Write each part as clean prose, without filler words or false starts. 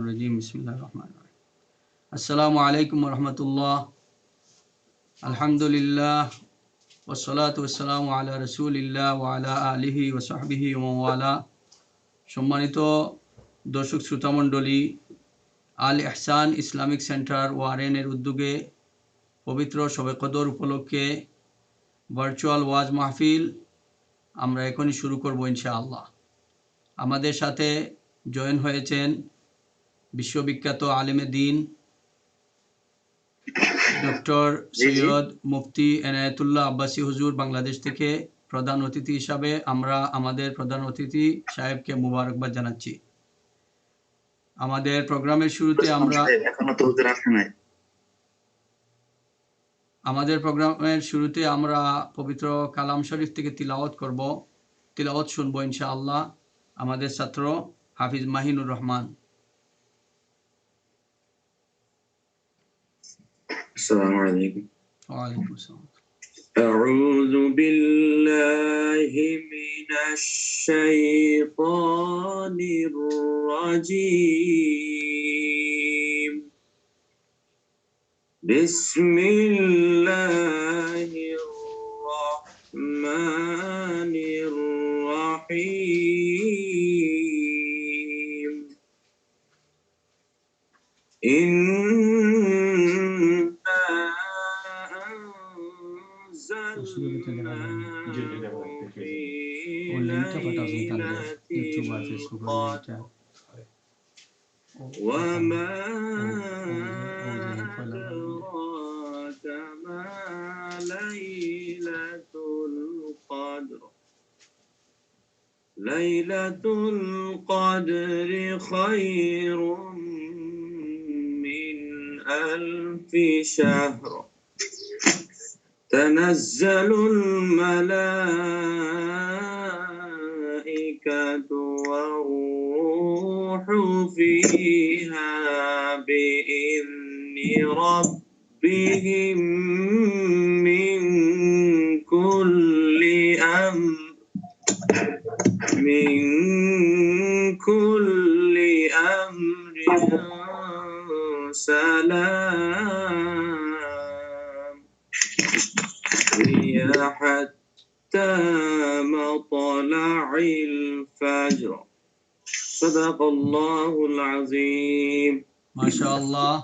الرجيم بسم الله الرحمن الرحيم السلام عليكم ورحمة الله الحمد لله والصلاة والسلام على رسول الله وعلى آله وصحبه ومن والاه সম্মানিত দর্শক শ্রোতা মণ্ডলী, আল ইহসান ইসলামিক সেন্টার ওয়ারেন এর উদ্যোগে পবিত্র শবে কদর উপলক্ষে ভার্চুয়াল ওয়াজ মাহফিল আমরা এখনই শুরু করব ইনশাআল্লাহ। আমাদের সাথে জয়েন হয়েছেন বিশ্ববিখ্যাত আলেমে দ্বীন ডক্টর সৈয়দ মুফতি এনায়েতুল্লাহ আব্বাসী হুজুর বাংলাদেশ থেকে প্রধান অতিথি হিসাবে আমরা আমাদের প্রধান অতিথি সাহেবকে মুবারকবাদ জানাচ্ছি। আমাদের প্রোগ্রামের শুরুতে আমরা পবিত্র কালাম শরীফ থেকে তিলাওয়াত শুনবো ইনশাআল্লাহ। আমাদের ছাত্র হাফিজ মাহিনুর রহমান। السلام عليكم. وعليكم السلام. أعوذ بالله من الشيطان الرجيم. بسم الله الرحمن الرحيم. وما أدراك ما ليلة القدر. ليلة القدر خير من 1000 شهر. تنزل الملائكة والروح فيها بإذن ربهم من كل أمر سلام هي حتى مطلع الفجر. صدق الله العظيم. মাশাআল্লাহ,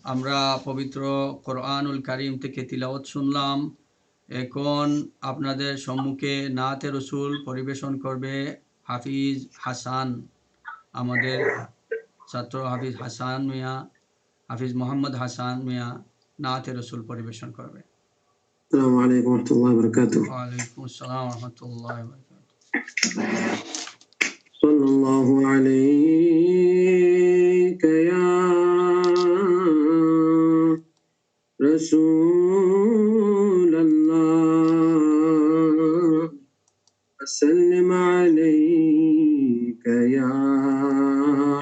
আমরা পবিত্র কোরআনুল কারীম থেকে তিলাওয়াত শুনলাম। এখন আপনাদের সম্মুখে নাতে রসুল পরিবেশন করবে হাফিজ হাসান। আমাদের ছাত্র হাফিজ হাসান মিয়া, হাফিজ মোহাম্মদ হাসান মিয়া নাতে রসুল পরিবেশন করবে। السلام عليكم ورحمة الله وبركاته. وعليكم السلام ورحمة الله وبركاته. صلى الله عليك يا رسول الله وسلم عليك يا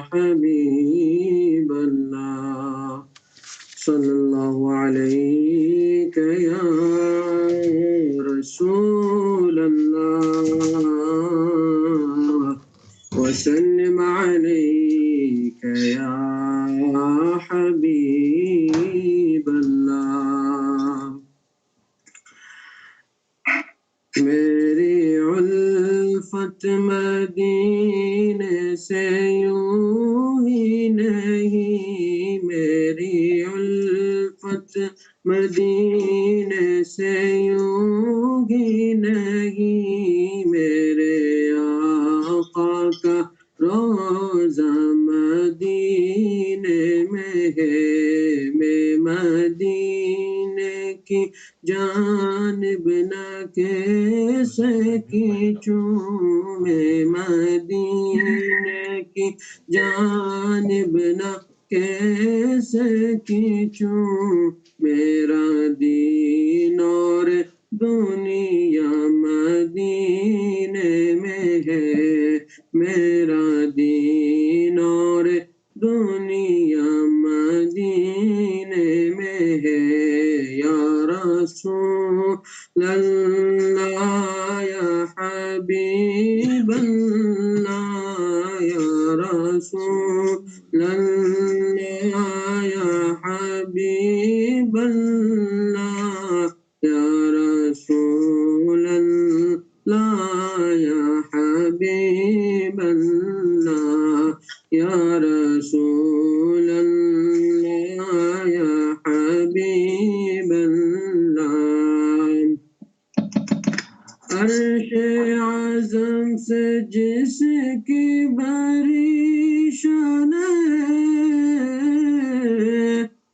حبيب الله. صلى الله عليك يا رسول الله وسلم عليك يا حبيب الله. میری الفت مدینے سے یوں ہی نہیں، میری الفت مدینے سے یوں ہی نہیں، میرے آقا کا روزہ مدینے میں ہے، میں مدینے کی جانب نہ کیسے کھینچوں، میں مدینے کی جانب نہ کیسے کھینچوں، میرا دین اور دنیا مدینے میں ہے، میرا دین اور دنیا مدینے میں ہے. یا رسول اللہ یا حبیب اللہ یا رسول اللہ حبیب اللہ یا رسول اللہ یا حبیب اللہ یا رسول اللہ یا حبیب اللہ عرش اعظم سے جس کی بری شان ہے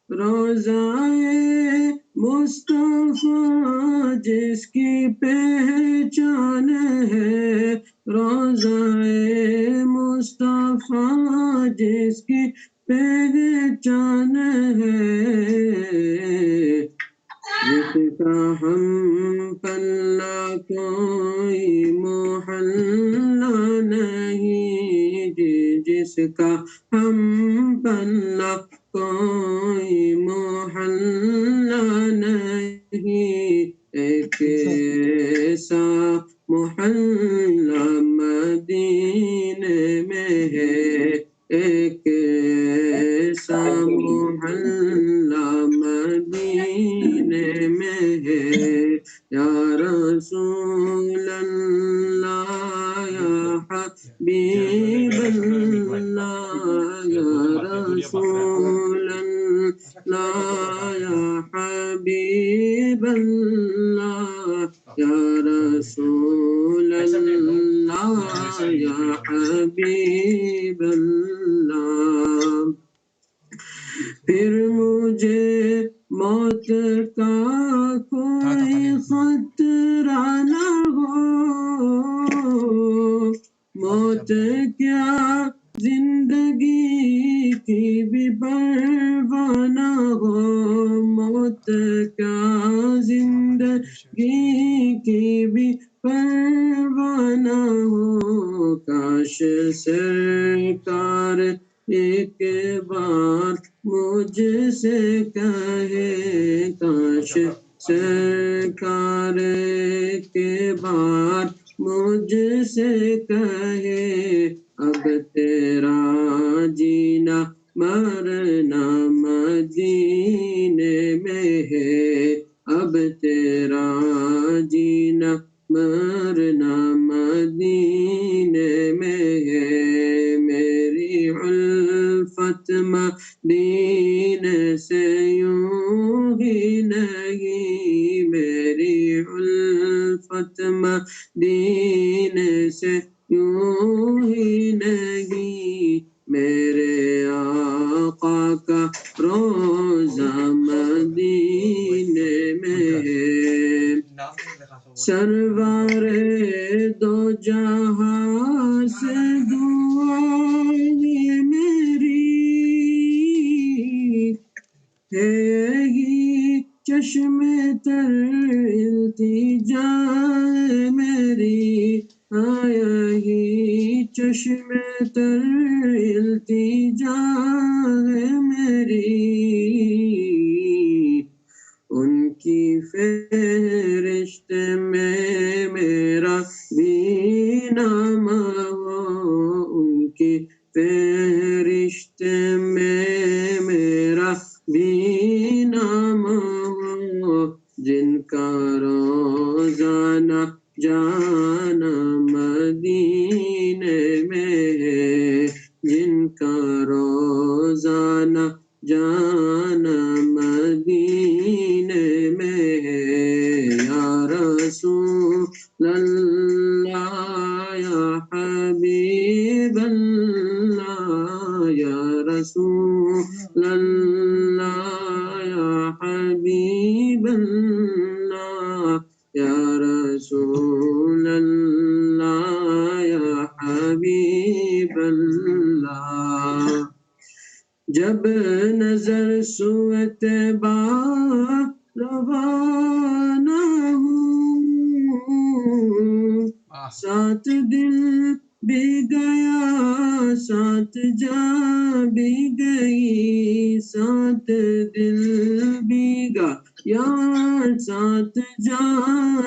روضۂ مصطفیٰ جس کی پہچان ہے روضۂ مصطفیٰ جس کی پہچان ہے جس کا ہم پلہ کوئی محلہ نہیں جس کا ہم پلہ کوئی محلہ نہیں ایک ایسا محلہ مدینے میں ہے ایک ایسا محلہ مدینے میں ہے یا رسول اللہ یا حبیب اللہ یا رسول اللہ یا حبیب اللہ یا رسول اللہ یا حبیب اللہ پھر مجھے موت کا کوئی خطرہ نہ ہو موت کیا زندگی کی بھی پرواہ نہ ہو موت کیا زندگی کی بھی پرواہ نہ ہو کاش سرکار ایک بار مجھ سے کہے کاش سرکار ایک بار مجھ سے کہے اب تیرا جینا مرنا مدینے میں ہے اب تیرا جینا مرنا مدینے میں ہے میری الفت مدینے سے یوں ہی نہیں میری الفت مدینے سے یوں ہی نہیں میرے آقا کا روضہ مدینے میں ہے سرور دو جہاں سے دعا ہے میری ہے یہی چشم تر التجا ہے میری آیا ہی چشم تر التجا ہے میری ان کی فہرست میں میرا بھی نام ہو ان کی فہرست میں میرا بھی نام ہو جن کا روزانہ جانا مدینے میں ہے جن کا روزانہ جانا مدینے میں ہے یا رسول اللہ یا حبیب اللہ یا رسول اللہ یا حبیب اللہ یا رسول اللہ یا حبیب اللہ جب نظر سوت با روانہ ہوں ساتھ دل بھی گیا ساتھ جا بھی گئی ساتھ دل بھی گیا ساتھ جا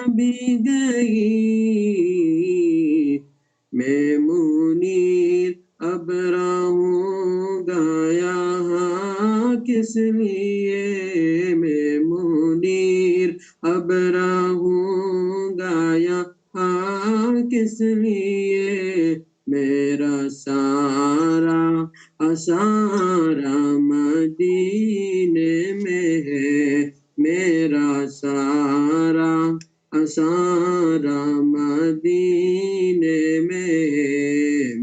بھی گئی میں منیر اب راہوں گا یہاں کس لیے सारा मदीने में है मेरा सारा सारा मदीने में है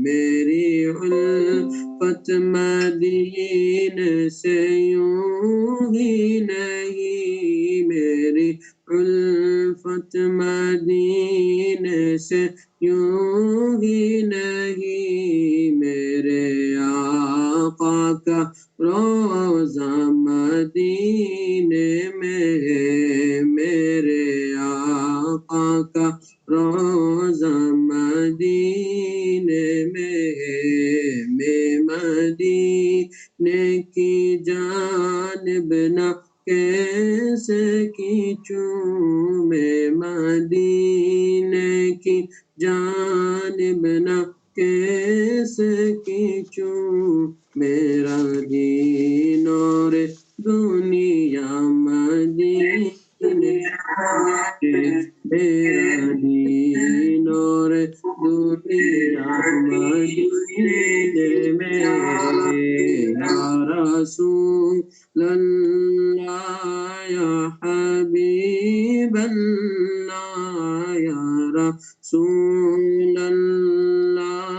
मेरी उल्फत मदीने से यूं ही नहीं मेरी उल्फत मदीने से यूं ही नहीं मेरे आका का रोज़ा मदीने में है मेरे आका का रोज़ा मदीने में है मैं मदीने की जानिब ना कैसे खींचूं मैं मदीने की जानिब ना कैसे खींचूं मेरा दीन और दुनिया मदीने मेरा दीन और दुनिया मदीने में या रसूल अल्लाह या हबीब अल्लाह या रसूल अल्लाह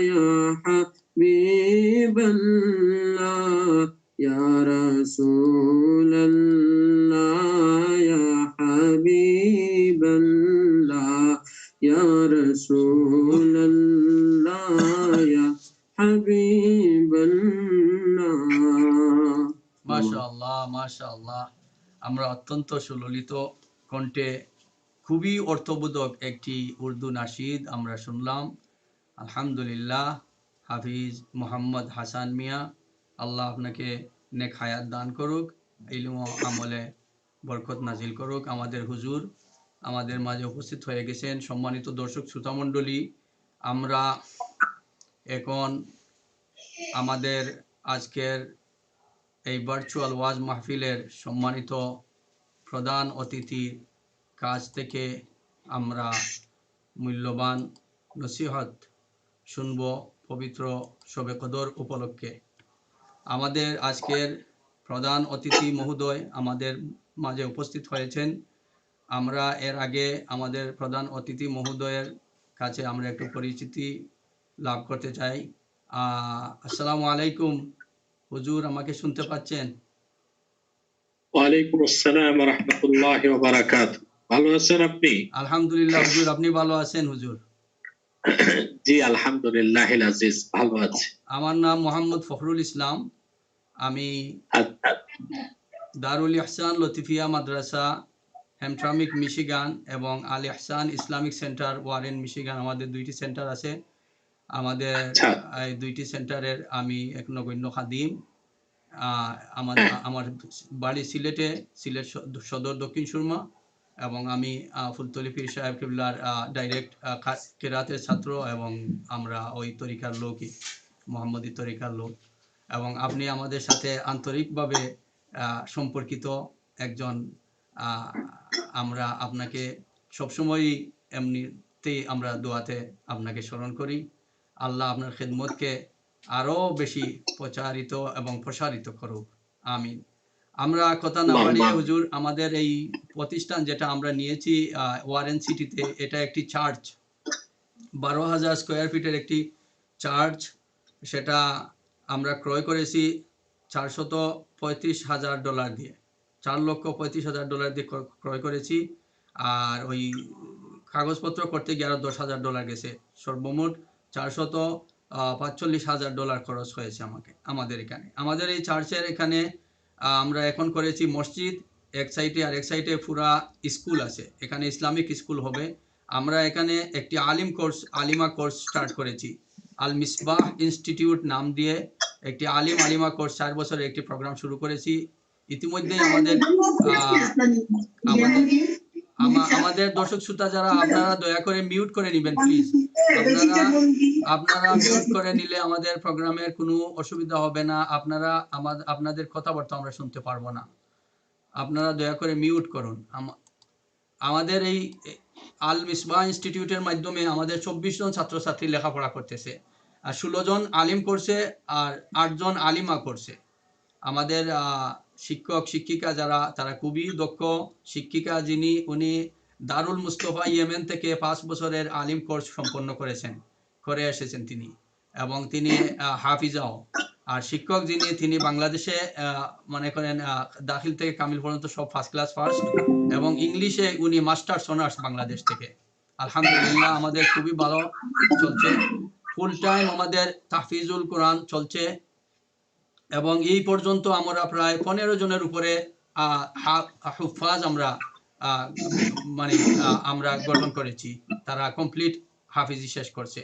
या हबीब अल्लाह या रसूल अल्लाह या हबीब अल्लाह या रसूल अल्लाह या हबीब अल्लाह মাশাআল্লাহ মাশাআল্লাহ। আমরা অত্যন্ত সুললিত কণ্ঠে খুবই অর্থবোধক একটি উর্দু নাশিদ আমরা শুনলাম। আলহামদুলিল্লাহ। হাফিজ মোহাম্মদ হাসান মিয়া, আল্লাহ আপনাকে নেক হায়াত দান করুক, ইলম ও আমলে বরকত নাজিল করুক। আমাদের হুজুর আমাদের মাঝে উপস্থিত হয়ে গেছেন। সম্মানিত দর্শক শ্রোতামণ্ডলী, আমরা এখন আমাদের আজকের এই ভার্চুয়াল ওয়াজ মাহফিলের সম্মানিত প্রধান অতিথির কাছ থেকে আমরা মূল্যবান নসিহত শুনব পবিত্র শবে কদর উপলক্ষে। আমাদের আজকের প্রধান অতিথি মহোদয় আমাদের মাঝে উপস্থিত হয়েছেন। আমরা এর আগে আমাদের প্রধান অতিথি মহোদয়ের কাছে আমরা একটু পরিচিতি লাভ করতে চাই। আসসালামু আলাইকুম হুজুর, আমাকে শুনতে পাচ্ছেন? ওয়ালাইকুম আসসালাম ওয়া রাহমাতুল্লাহি ওয়া বারাকাতুহু। ভালো আছেন আপনি? আলহামদুলিল্লাহ হুজুর, আপনি ভালো আছেন হুজুর? জি আলহামদুলিল্লাহিল আজিজ, ভালো আছি। আমার নাম মোহাম্মদ ফখরুল ইসলাম। আমি দারুল ইহসান লতিফিয়া মাদ্রাসা, হ্যামট্রামিক মিশিগান এবং আল ইহসান ইসলামিক সেন্টার ওয়ারেন মিশিগান, আমাদের দুইটি সেন্টার আছে। আমাদের এই দুইটি সেন্টারের আমি এক নগণ্য খাদিম। আমার বাড়ি সিলেটে, সিলেট সদর দক্ষিণ সুরমা, এবং আমি ফুলতলি পীর সাহেব কিবলার ডাইরেক্ট কেরাতের ছাত্র, এবং আমরা ওই তরিকার লোকই, মোহাম্মদী তরিকার লোক। এবং আপনি আমাদের সাথে আন্তরিকভাবে সম্পর্কিত একজন। আমরা আপনাকে সবসময়ই এমনিতেই আমরা দোয়াতে আপনাকে স্মরণ করি। আল্লাহ আপনার খেদমতকে আরও বেশি প্রচারিত এবং প্রসারিত করুক, আমিন। আমরা কথা না বাড়িয়ে হুজুর, আমাদের এই প্রতিষ্ঠান যেটা আমরা নিয়েছি ওয়ারেন সিটিতে, এটা একটি চার্চ, 12,000 স্কোয়ার ফিটের একটি চার্চ। সেটা আমরা ক্রয় করেছি $435,000 দিয়ে, $4,35,000 দিয়ে ক্রয় করেছি। আর ওই কাগজপত্র করতে গিয়ে আরও $10,000 গেছে। সর্বমোট $445,000 খরচ হয়েছে আমাদের এখানে। আমাদের এই চার্চের এখানে আমরা এখন করেছি মসজিদ এক সাইডে, আর এক সাইডে পুরা স্কুল আছে, এখানে ইসলামিক স্কুল হবে। আমরা এখানে একটি আলিমা কোর্স স্টার্ট করেছি, আল মিসবাহ ইনস্টিটিউট নাম দিয়ে একটি আলিমা কোর্স 4 বছরের একটি প্রোগ্রাম শুরু করেছি। ইতিমধ্যেই আমাদের দর্শক শ্রোতা যারা, আপনারা দয়া করে মিউট করে নেবেন প্লিজ। আপনারা মিউট করে নিলে আমাদের প্রোগ্রামের কোনো অসুবিধা হবে না। আপনাদের কথাবার্তা আমরা শুনতে পারবো না। আপনারা দয়া করে মিউট করুন। আমাদের এই আল মিসবাহ ইনস্টিটিউটের মাধ্যমে আমাদের 24 জন ছাত্রছাত্রী লেখাপড়া করতেছে। 16 জন আলিম করছে আর 8 জন আলিমা করছে। আমাদের শিক্ষক শিক্ষিকা যারা তারা খুবই দক্ষ শিক্ষিকা, যিনি উনি দারুল মুস্তফা ইয়েমেন থেকে 5 বছরের আলিম কোর্স সম্পন্ন করে এসেছেন তিনি, এবং তিনি হাফিজাও। আর শিক্ষক যিনি, তিনি বাংলাদেশে মনে করেন দাখিল থেকে কামিল পর্যন্ত সব ফার্স্ট ক্লাস ফার্স্ট, এবং ইংলিশে উনি মাস্টার্স অনার্স বাংলাদেশ থেকে। আলহামদুলিল্লাহ আমাদের খুবই ভালো চলছে। ফুল টাইম আমাদের তাহফিজুল কোরআন চলছে, এবং এই পর্যন্ত আমরা প্রায় 15 জনের উপরে হুফাজ আমরা গঠন করেছি। তারা কমপ্লিট হাফিজি শেষ করছে,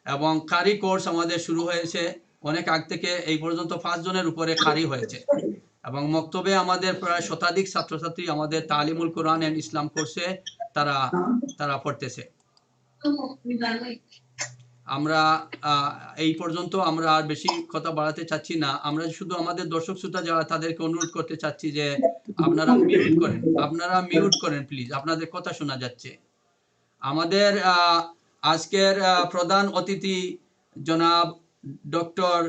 এবং কারি কোর্স আমাদের শুরু হয়েছে অনেক আগ থেকে। এই পর্যন্ত 5 জনের উপরে কারি হয়েছে, এবং মক্তবে আমাদের প্রায় শতাধিক ছাত্রছাত্রী আমাদের তালিমুল কোরআন এন্ড ইসলাম কোর্সে তারা পড়তেছে। আমরা এই পর্যন্ত আমরা আর বেশি কথা বাড়াতে চাচ্ছি না। আমরা শুধু আমাদের দর্শক শ্রোতা যারা, তাদেরকে অনুরোধ করতে চাচ্ছি যে আপনারা মিউট করেন প্লিজ, আপনাদের কথা শোনা যাচ্ছে। আমাদের আজকের প্রধান অতিথি জনাব ডক্টর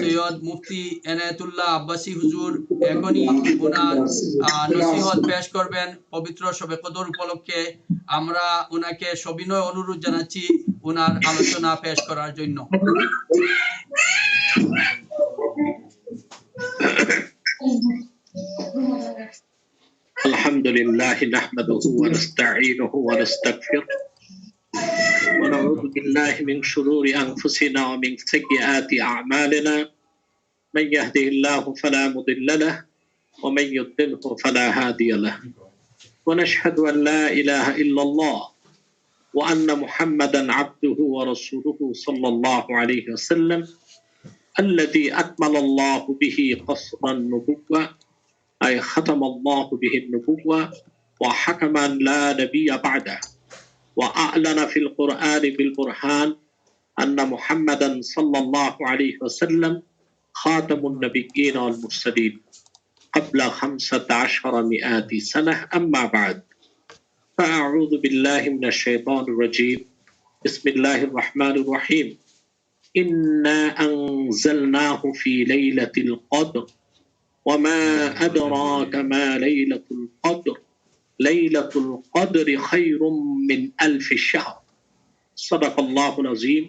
সৈয়দ মুফতি এনায়েতুল্লাহ আব্বাসী হুজুর এখনই ওনার নসিহত পেশ করবেন পবিত্র শবে কদর উপলক্ষে। আমরা ওনাকে সবিনয় অনুরোধ জানাচ্ছি ওনার আলোচনা পেশ করার জন্য। আলহামদুলিল্লাহ নাহমাদুহু ওয়া নাস্তাঈনুহু ওয়া নাস্তাগফিরুহ ওয়া নাউযু বিল্লাহি মিন শুরুরি আনফুসিনা ওয়া মিন সাইয়্যাতি আ'মালিনা মান ইয়াহদিহিল্লাহু ফালা মুদিল্লা লাহু ওয়া মান ইউদ্লিলহু ফালা হাদিয়া লাহু ওয়া নাশহাদু আন লা ইলাহা ইল্লাল্লাহ ওয়া আন্না মুহাম্মাদান আবদুহু ওয়া রাসূলুহু সাল্লাল্লাহু আলাইহি ওয়াসাল্লাম الذي أكمل الله به قصر النبوة أي ختم الله به النبوة وحكما لا نبي بعده وأعلن في القرآن بالبرهان أن محمدا صلى الله عليه وسلم خاتم النبيين والمرسلين قبل 1500 سنة. أما بعد فأعوذ بالله من الشيطان الرجيم. بسم الله الرحمن الرحيم. إنا أنزلناه في ليلة القدر وما أدراك ما ليلة القدر ليلة القدر خير من 1000 شهر. صدق الله العظيم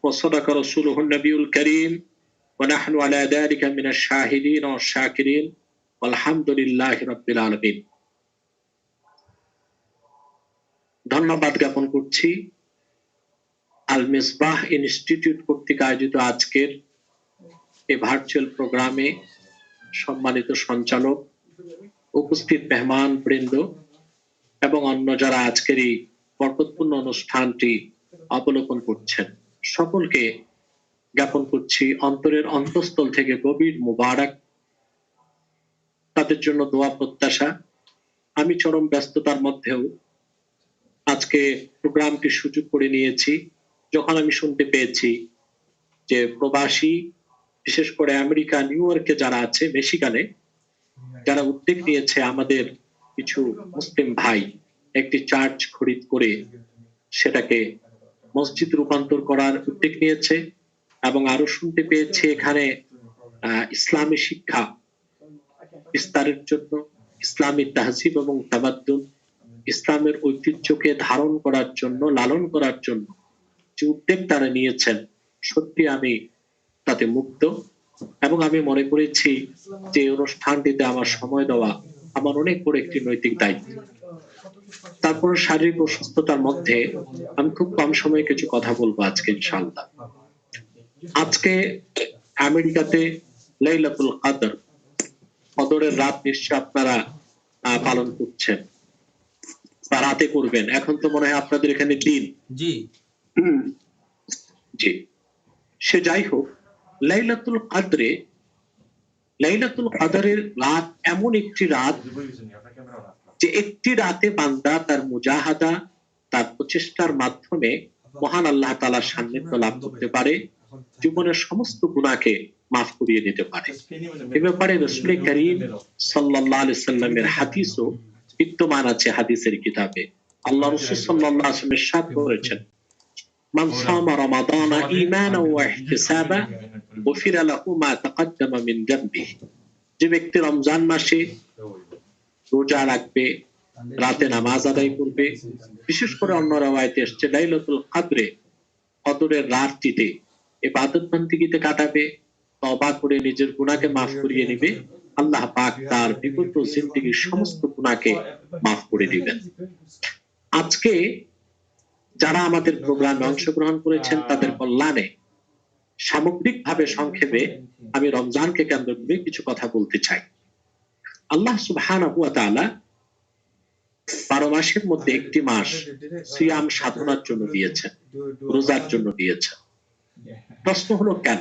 وصدق رسوله النبي الكريم ونحن على ذلك من الشاهدين والشاكرين والحمد لله رب العالمين. ধন্যবাদ জ্ঞাপন করছি আল মিসবাহ ইনস্টিটিউট কর্তৃক আয়োজিত আজকের এই ভার্চুয়াল প্রোগ্রামে সম্মানিত সঞ্চালক, উপস্থিত মেহমান বৃন্দ এবং অন্য যারা আজকের এই বরকতপূর্ণ অনুষ্ঠানটি অবলোকন করছেন, সকলকে জ্ঞাপন করছি অন্তরের অন্তঃস্থল থেকে গভীর মুবারক। তাদের জন্য দোয়া প্রত্যাশা। আমি চরম ব্যস্ততার মধ্যেও আজকে প্রোগ্রামটি সুযোগ করে নিয়েছি। যখন আমি শুনতে পেয়েছি যে প্রবাসী, বিশেষ করে আমেরিকা নিউ ইয়র্কে যারা আছে, মিশিগানে যারা উদ্যোগ নিয়েছে, আমাদের কিছু মুসলিম ভাই একটি চার্চ খরিদ করে সেটাকে মসজিদ রূপান্তর করার উদ্যোগ নিয়েছে, এবং আরো শুনতে পেয়েছি এখানে ইসলামী শিক্ষা বিস্তারের জন্য, ইসলামী তাহজিব এবং তামাদ্দুন, ইসলামের ঐতিহ্যকে ধারণ করার জন্য, লালন করার জন্য যে উদ্যোগ তারা নিয়েছেন, সত্যি আমি তাতে মুগ্ধ। এবং আমি মনে করেছি যে অনুষ্ঠানটিতে আমার সময় দেওয়া আমার অনেক বড় একটি নৈতিক দায়িত্ব। তারপর শারীরিক অসুস্থতার মধ্যে আমি খুব কম সময়ে কিছু কথা বলবো আজকে ইনশাআল্লাহ। আজকে আমেরিকাতে লাইলাতুল কদর, কদরের রাত নিশ্চয় আপনারা পালন করছেন বা রাতে করবেন। এখন তো মনে হয় আপনাদের এখানে দিন। জি জি, সে যাই হোক, লাইলাতুল কদরের রাত এমন একটি রাত যে একটি রাতে বান্দা তার মুজাহাদা, তার প্রচেষ্টার মাধ্যমে মহান আল্লাহ তাআলার সান্নিধ্য লাভ করতে পারে, জীবনের সমস্ত গুনাহকে মাফ করিয়ে দিতে পারে। এ ব্যাপারে রাসূল করিম সাল্লাল্লাহু আলাইহি সাল্লামের হাদিসও বিদ্যমান আছে হাদিসের কিতাবে। আল্লাহ রাসূল সাল্লাল্লাহু আলাইহি ওয়াসাল্লাম ইরশাদ করেছেন, মান সামা রমাদানা ঈমানান ওয়া ইহতিসাবা গুফিরা লাহু মা তাকাদ্দামা মিন যামবিহি। যে ব্যক্তি রমজান মাসে রোজা রাখবে, রাতে নামাজ আদায় করবে, বিশেষ করে অন্য রাওয়ায়াতে এসেছে লাইলাতুল কদরে, কদরের রাতটিতে ইবাদত বন্দেগীতে কাটাবে, তওবা করে নিজের গুনাহকে maaf করিয়ে নেবে, আল্লাহ পাক তার বিগত জিন্দেগীর সমস্ত গুনাহকে maaf করে দিবেন। আজকে যারা আমাদের প্রোগ্রামে অংশগ্রহণ করেছেন তাদের কল্যাণে সামগ্রিকভাবে সংক্ষেপে আমি রমজানকে কেন্দ্র করে কিছু কথা বলতে চাই। আল্লাহ সুবহানাহু ওয়া তাআলা 12 মাসের মধ্যে একটি মাস সিয়াম সাধনার জন্য দিয়েছেন, রোজার জন্য দিয়েছেন। প্রশ্ন হলো কেন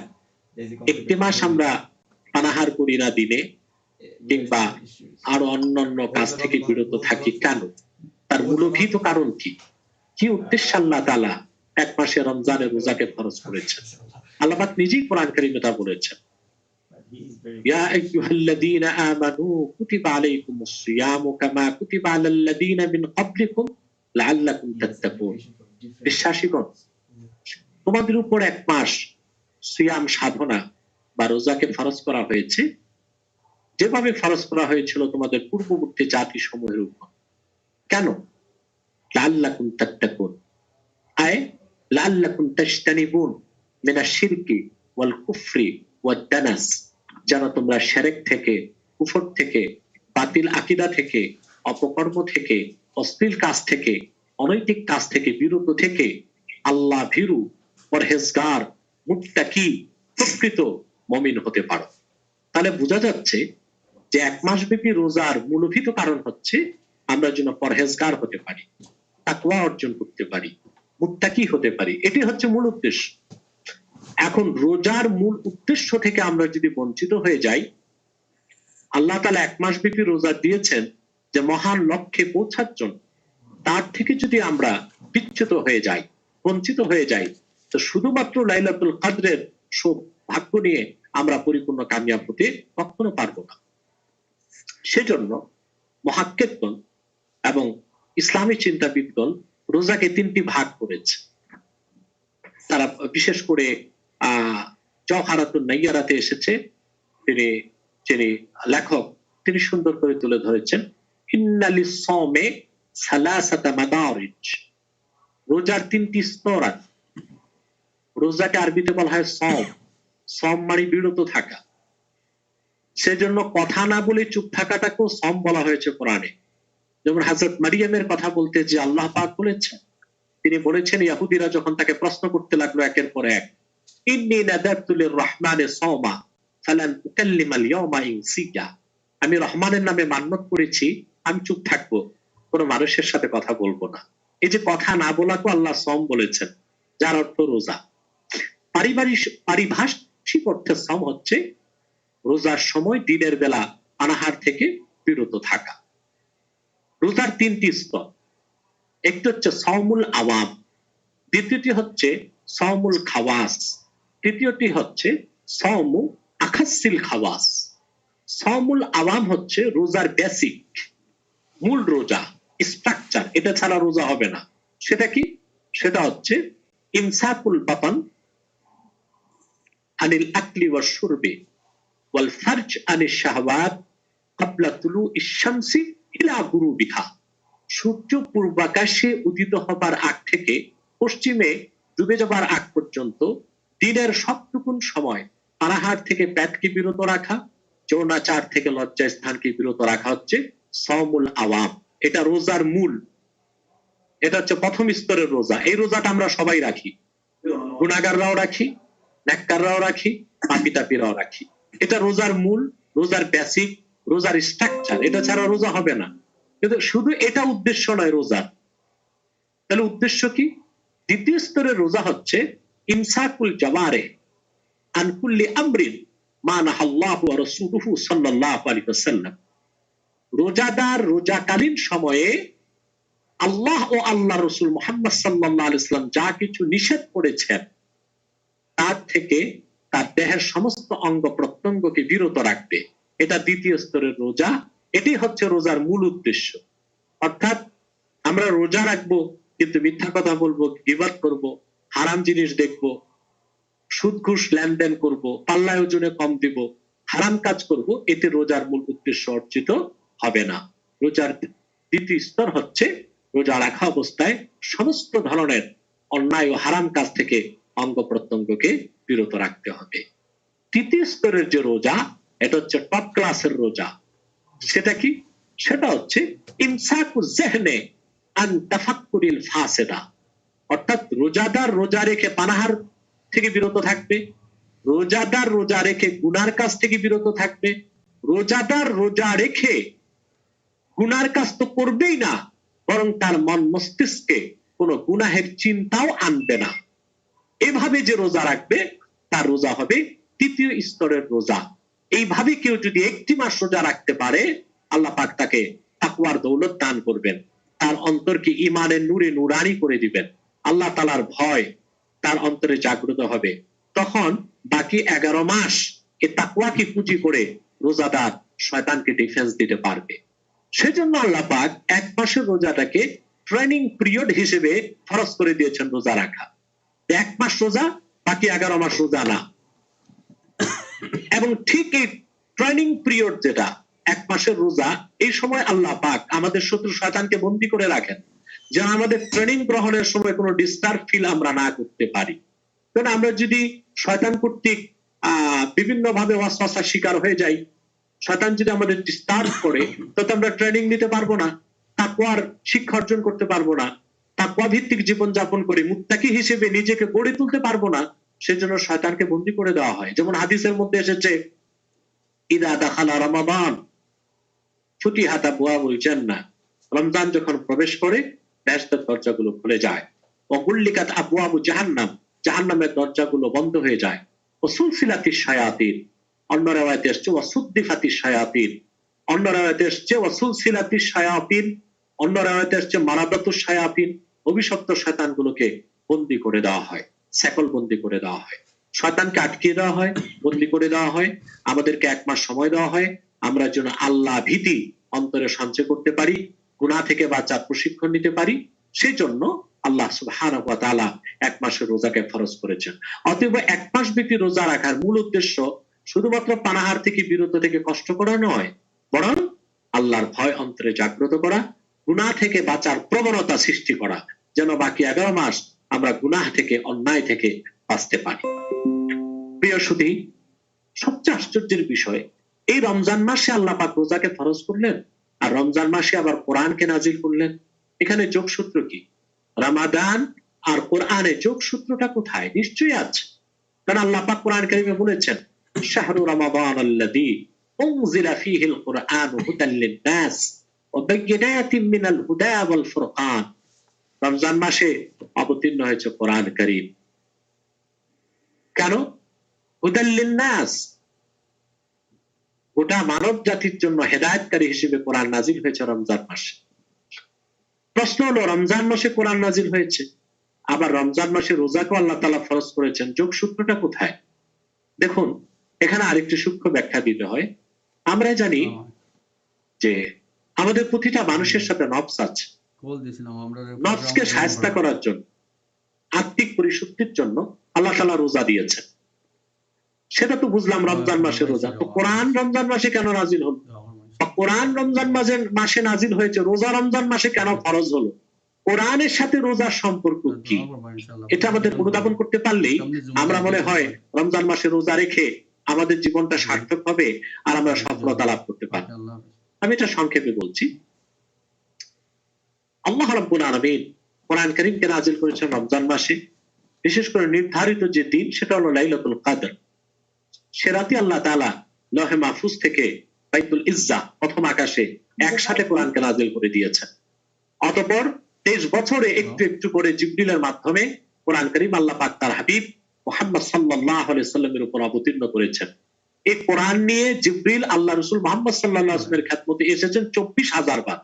একটি মাস আমরা পানাহার করি না দিনে, কিংবা আরো অন্যান্য কাজ থেকে বিরত থাকি কেন? তার মূলভূত কারণ কি? কি উদ্দেশ্যে আল্লাহ তাআলা এক মাসে রমজানের রোজাকে ফরজ করেছেন? আল্লাহ পাক নিজেই কোরআন কারীমে তা বলেছেন, ইয়া আইয়ুহাল্লাযীনা আমানু কুতিবা আলাইকুমুস সিয়ামু কামা কুতিবা আলাল্লাযীনা মিন ক্বাবলিকুম লাআল্লাকুম তাত্তাকুন। বিশ্বাসীগণ, তোমাদের উপর এক মাস সিয়াম সাধনা বা রোজাকে ফরজ করা হয়েছে, যেভাবে ফরজ করা হয়েছিল তোমাদের পূর্ববর্তী জাতি সমূহের উপর। কেন? লাআল্লাকুম তাত্তাকুন, আয় লাআল্লাকুম তাজতানিবুন মিনাশ শিরকি ওয়াল কুফরি ওয়াদ দানাস, যেন তোমরা শিরক থেকে, কুফর থেকে, বাতিল আকীদা থেকে, অপকর্ম থেকে, অশ্লীল কাজ থেকে, অনৈতিক কাজ থেকে বিরত থেকে আল্লাহ ভীরু, পরহেজগার, মুত্তাকি, প্রকৃত মুমিন হতে পারো। তাহলে বোঝা যাচ্ছে যে এক মাস ব্যাপী রোজার মূলভূত কারণ হচ্ছে আমরা যেন পরহেজগার হতে পারি, তাকওয়া অর্জন করতে পারি, মুত্তাকি হতে পারি। এটি হচ্ছে মূল উদ্দেশ্য। এখন রোজার মূল উদ্দেশ্য থেকে আমরা যদি বঞ্চিত হয়ে যাই, আল্লাহ তাআলা এক মাস ব্যাপী রোজা দিয়েছেন যে মহান লক্ষ্যে পৌঁছার জন্য, তার থেকে যদি আমরা বিচ্যুত হয়ে যাই, বঞ্চিত হয়ে যাই, তো শুধুমাত্র লাইলাতুল কদরের সৌভাগ্য নিয়ে আমরা পরিপূর্ণ কামিয়াব হতে কখনো পারবো না। সেজন্য মুহাক্কিকগণ এবং ইসলামী চিন্তাবিদগণ রোজাকে তিনটি ভাগ করেছে। তারা বিশেষ করে জওহারাতুন নাইয়ারাতে এসেছে, যিনি লেখক তিনি সুন্দর করে তুলে ধরেছেন, ইন্নালিস সাওমে সালাসাতা মাদারিজ, রোজার তিনটি স্তর আছে। রোজাকে আরবিতে বলা হয় সওম, সওম মানে বিরত থাকা। সেজন্য কথা না বলে চুপ থাকাটাকেও সওম বলা হয়েছে কোরআনে। যেমন হযরত মারিয়ামের কথা বলতে যে আল্লাহ পাক বলেছেন, তিনি বলেছেন ইহুদিরা যখন তাকে প্রশ্ন করতে লাগলো একের পর এক, ইন্নী নাযারতু লির-রাহমানি সাওমা ফালান উকাল্লিমাল ইয়াওমা ইনসিয়া, আমি রহমানের নামে মান্যত করেছি আমি চুপ থাকবো, কোনো মানুষের সাথে কথা বলবো না। এই যে কথা না বলাকে আল্লাহ সওম বলেছেন, যার অর্থ রোজা। পারিভাষিক অর্থে সওম হচ্ছে রোজার সময় দিনের বেলা পানাহার থেকে বিরত থাকা। রোজার তিনটি স্তর, একটি হচ্ছে সাওমুল আওয়াম, দ্বিতীয়টি হচ্ছে সাওমুল খাওয়াস, তৃতীয়টি হচ্ছে সাওমু আখাসিল খাওয়াস। সাওমুল আওয়াম হচ্ছে রোজার বেসিক, মূল রোজা, স্ট্রাকচার, এটা ছাড়া রোজা হবে না। সেটা কি? সেটা হচ্ছে ইমসাকুল বাতান আনিল আকলি ওয়াশ শুরবি ওয়াল ফারজ আনিশ শাহওয়াত ক্বাবলা তুলুইশ শামসি ইলা গুরুবিহা, সূর্য পূর্বাকাশে উদিত হবার আগ থেকে পশ্চিমে ডুবে যাবার আগ পর্যন্ত দিনের সবটুকুন সময় পানাহার থেকে পেটকে বিরত রাখা, যৌনাচার থেকে লজ্জা স্থানকে বিরত রাখা হচ্ছে সাওমুল আওয়াম। এটা রোজার মূল, এটা হচ্ছে প্রথম স্তরের রোজা। এই রোজাটা আমরা সবাই রাখি, গুনাহগাররাও রাখি, নেককাররাও রাখি, পাপী তাপীরাও রাখি। এটা রোজার মূল, রোজার বেসিক, রোজার স্ট্রাকচার। এটা ছাড়া রোজা হবে না। কিন্তু শুধু এটা উদ্দেশ্য নয় রোজার। তাহলে উদ্দেশ্য কি? দ্বিতীয় স্তরের রোজা হচ্ছে ইমসাকুল জাওয়ারে আন কুল্লি আমরিন মা নাহাল্লাহু ওয়া রাসূলুহু সাল্লাল্লাহু আলাইহি ওয়াসাল্লাম। রোজাদার রোজাকালীন সময়ে আল্লাহ ও আল্লাহ রাসূল মুহাম্মদ সাল্লাল্লাহু আলাইহি ওয়াসাল্লাম যা কিছু নিষেধ করেছেন তার থেকে তার দেহের সমস্ত অঙ্গ প্রত্যঙ্গকে বিরত রাখবে। এটা দ্বিতীয় স্তরের রোজা। এটি হচ্ছে রোজার মূল উদ্দেশ্য। অর্থাৎ আমরা রোজা রাখবো কিন্তু মিথ্যা কথা বলবো, গীবত করব, হারাম জিনিস দেখব, সুদ ঘুষ লেনদেন করব, পাল্লায় ওজনে কম দিব, হারাম কাজ করব, এতে রোজার মূল উদ্দেশ্য অর্জিত হবে না। রোজার দ্বিতীয় স্তর হচ্ছে রোজা রাখা অবস্থায় সমস্ত ধরনের অন্যায় ও হারাম কাজ থেকে অঙ্গ প্রত্যঙ্গকে বিরত রাখতে হবে। তৃতীয় স্তরের যে রোজা, এটা হচ্ছে টপ ক্লাসের রোজা। সেটা কি? সেটা হচ্ছে ইমসাকু যিহনে আন তাফাক্কুরিল ফাসিদা, অর্থাৎ রোজাদার রোজা রেখে পানাহার থেকে বিরত থাকবে, রোজাদার রোজা রেখে গুনার কাজ থেকে বিরত থাকবে, রোজাদার রোজা রেখে গুনার কাজ তো করবেই না, বরং তার মন মস্তিষ্কে কোনো গুনাহের চিন্তাও আনবে না। এভাবে যে রোজা রাখবে তার রোজা হবে তৃতীয় স্তরের রোজা। এইভাবে কেউ যদি একটি মাস রোজা রাখতে পারে, আল্লাহ পাক তাকে তাকওয়ার দৌলত দান করবেন, তার অন্তরকে ঈমানের নূরে নূরানি করে দিবেন, আল্লাহ তাআলার ভয় তার অন্তরে জাগ্রত হবে। তখন বাকি 11 মাস এই তাকওয়াকে পুঁজি করে রোজাদার শয়তানকে ডিফেন্স দিতে পারবে। সেজন্য আল্লাহ পাক 1 মাসের রোজাটাকে ট্রেনিং পিরিয়ড হিসেবে ফরজ করে দিয়েছেন রোজা রাখা। 1 মাস রোজা, বাকি 11 মাস রোজা না। এবং ঠিক এই ট্রেনিং পিরিয়ড যেটা 1 মাসের রোজা, এই সময় আল্লাহ পাক আমাদের শত্রু শয়তানকে বন্দী করে রাখেন, যেন আমাদের ট্রেনিং গ্রহণের সময় কোনো ডিস্টার্ব ফিল আমরা না করতে পারি। কারণ আমরা যদি শয়তান কর্তৃক বিভিন্ন ভাবে ওয়াসওয়াসার শিকার হয়ে যাই, শয়তান যদি আমাদের ডিস্টার্ব করে, তাতে আমরা ট্রেনিং নিতে পারবো না, তাকওয়ার শিক্ষা অর্জন করতে পারবো না, তাকওয়া ভিত্তিক জীবন যাপন করে মুত্তাকি হিসেবে নিজেকে গড়ে তুলতে পারবো না। সেজন্য শয়তানকে বন্দী করে দেওয়া হয়। যেমন হাদিসের মধ্যে এসেছে, ইদা দাখালা রমাদান ফুতিহাত আবওয়াবুল জান্নাহ, রমজান যখন প্রবেশ করে বেহেশতের দরজাগুলো খুলে যায়। ওয়া গুল্লিকাত আবওয়াবু জাহান্নাম, জাহান্নামের দরজাগুলো বন্ধ হয়ে যায়। ওয়া সুলসিলাতিশ শায়াতিন, অন্য riwayate এসেছে ওয়া সুদ্দিফাতিশ শায়াতিন, অন্য riwayate এসেছে ওয়া সুলসিলাতিশ শায়াতিন, অন্য riwayate এসেছে মারাদাতুশ শায়াতিন, অভিশপ্ত শয়তানগুলোকে বন্দী করে দেওয়া হয়, সেকল বন্দী করে দেওয়া হয়, শয়তানকে আটকিয়ে দেওয়া হয়, বন্দী করে দেওয়া হয়। আমাদেরকে 1 মাস সময় দেওয়া হয়, আমরা যেন আল্লাহ ভীতি অন্তরে সঞ্চয় করতে পারি, গুনাহ থেকে বাঁচার প্রশিক্ষণ নিতে পারি। সেই জন্য আল্লাহ সুবহানাহু ওয়া তাআলা 1 মাসের রোজাকে ফরজ করেছেন। অতএব 1 মাস ব্যাপী রোজা রাখার মূল উদ্দেশ্য শুধুমাত্র পানাহার থেকে বিরত থেকে কষ্ট করা নয়, বরং আল্লাহর ভয় অন্তরে জাগ্রত করা, গুনাহ থেকে বাঁচার প্রবণতা সৃষ্টি করা, যেন বাকি 11 মাস আমরা গুনাহ থেকে, অন্যায় থেকে বাঁচতে পারি। প্রিয় সুধী, সবচেয়ে আশ্চর্যের বিষয়, এই রমজান মাসে আল্লাহ পাক রোজাকে ফরজ করলেন, আর রমজান মাসে আবার কোরআনকে নাজিল করলেন। এখানে যোগসূত্র কি? রমাদান আর কোরআনে যোগসূত্রটা কোথায়? নিশ্চয়ই আছে, কারণ আল্লাহ পাক কোরআন কারীমে বলেছেন, শাহরু রমাদান আল্লাযী উনজিলা ফীহিল কুরআন হুদাল লিন-নাস ওয়া বায়িনাতিন মিনাল হুদা ওয়াল ফুরকান। রমজান মাসে অবতীর্ণ হয়েছে কোরআন কারীম। কেন? হুদাল লিন-নাস, গোটা মানব জাতির জন্য হেদায়েতকারী হিসেবে কোরআন নাজিল হয়েছে রমজান মাসে। প্রশ্ন হলো, রমজান মাসে কোরআন নাজিল হয়েছে, আবার রমজান মাসে রোজাকে আল্লাহ তাআলা ফরজ করেছেন, যোগসূত্রটা কোথায়? দেখুন, এখানে আরেকটি সূক্ষ্ম ব্যাখ্যা দিতে হয়। আমরা জানি যে আমাদের প্রতিটা মানুষের সাথে নফস আছে। নফসকে শায়েস্তা করার জন্য, আত্মিক পরিশুদ্ধির জন্য আল্লাহ তাআলা রোজা দিয়েছেন। সেটা তো বুঝলাম রমজান মাসের রোজা। তো কোরআন রমজান মাসে কেন নাজিল হলো? কোরআন রমজান মাসে নাজিল হয়েছে, রোজা রমজান মাসে কেন ফরজ হলো? কোরআনের সাথে রোজার সম্পর্ক কি? এটা আমাদের অনুধাবন করতে পারলেই আমরা মনে হয় রমজান মাসে রোজা রেখে আমাদের জীবনটা সার্থক হবে আর আমরা সফলতা লাভ করতে পারব। আমি এটা সংক্ষেপে বলছি। আল্লাহ রাব্বুল আলামিন কোরআন কারীমকে নাজিল করেছেন রমজান মাসে, বিশেষ করে নির্ধারিত যে দিন সেটা হলো লাইলাতুল কদর। সে রাতে আল্লাহ তাআলা লৌহে মাহফুজ থেকে বাইতুল ইজ্জা প্রথম আকাশে একসাথে কোরআনকে নাজিল করে দিয়েছেন। অতঃপর 23 বছরে একটু একটু করে জিবরিলের মাধ্যমে কোরআন কারীম আল্লাহ পাক তার হাবিব মুহাম্মদ সাল্লাল্লাহু আলাইহি সাল্লামের উপর অবতীর্ণ করেছেন। এই কোরআন নিয়ে জিবরিল আল্লাহ রাসূল মুহাম্মদ সাল্লাল্লাহু আলাইহি ওয়াসাল্লামের খেদমতে এসেছেন 24,000 বার।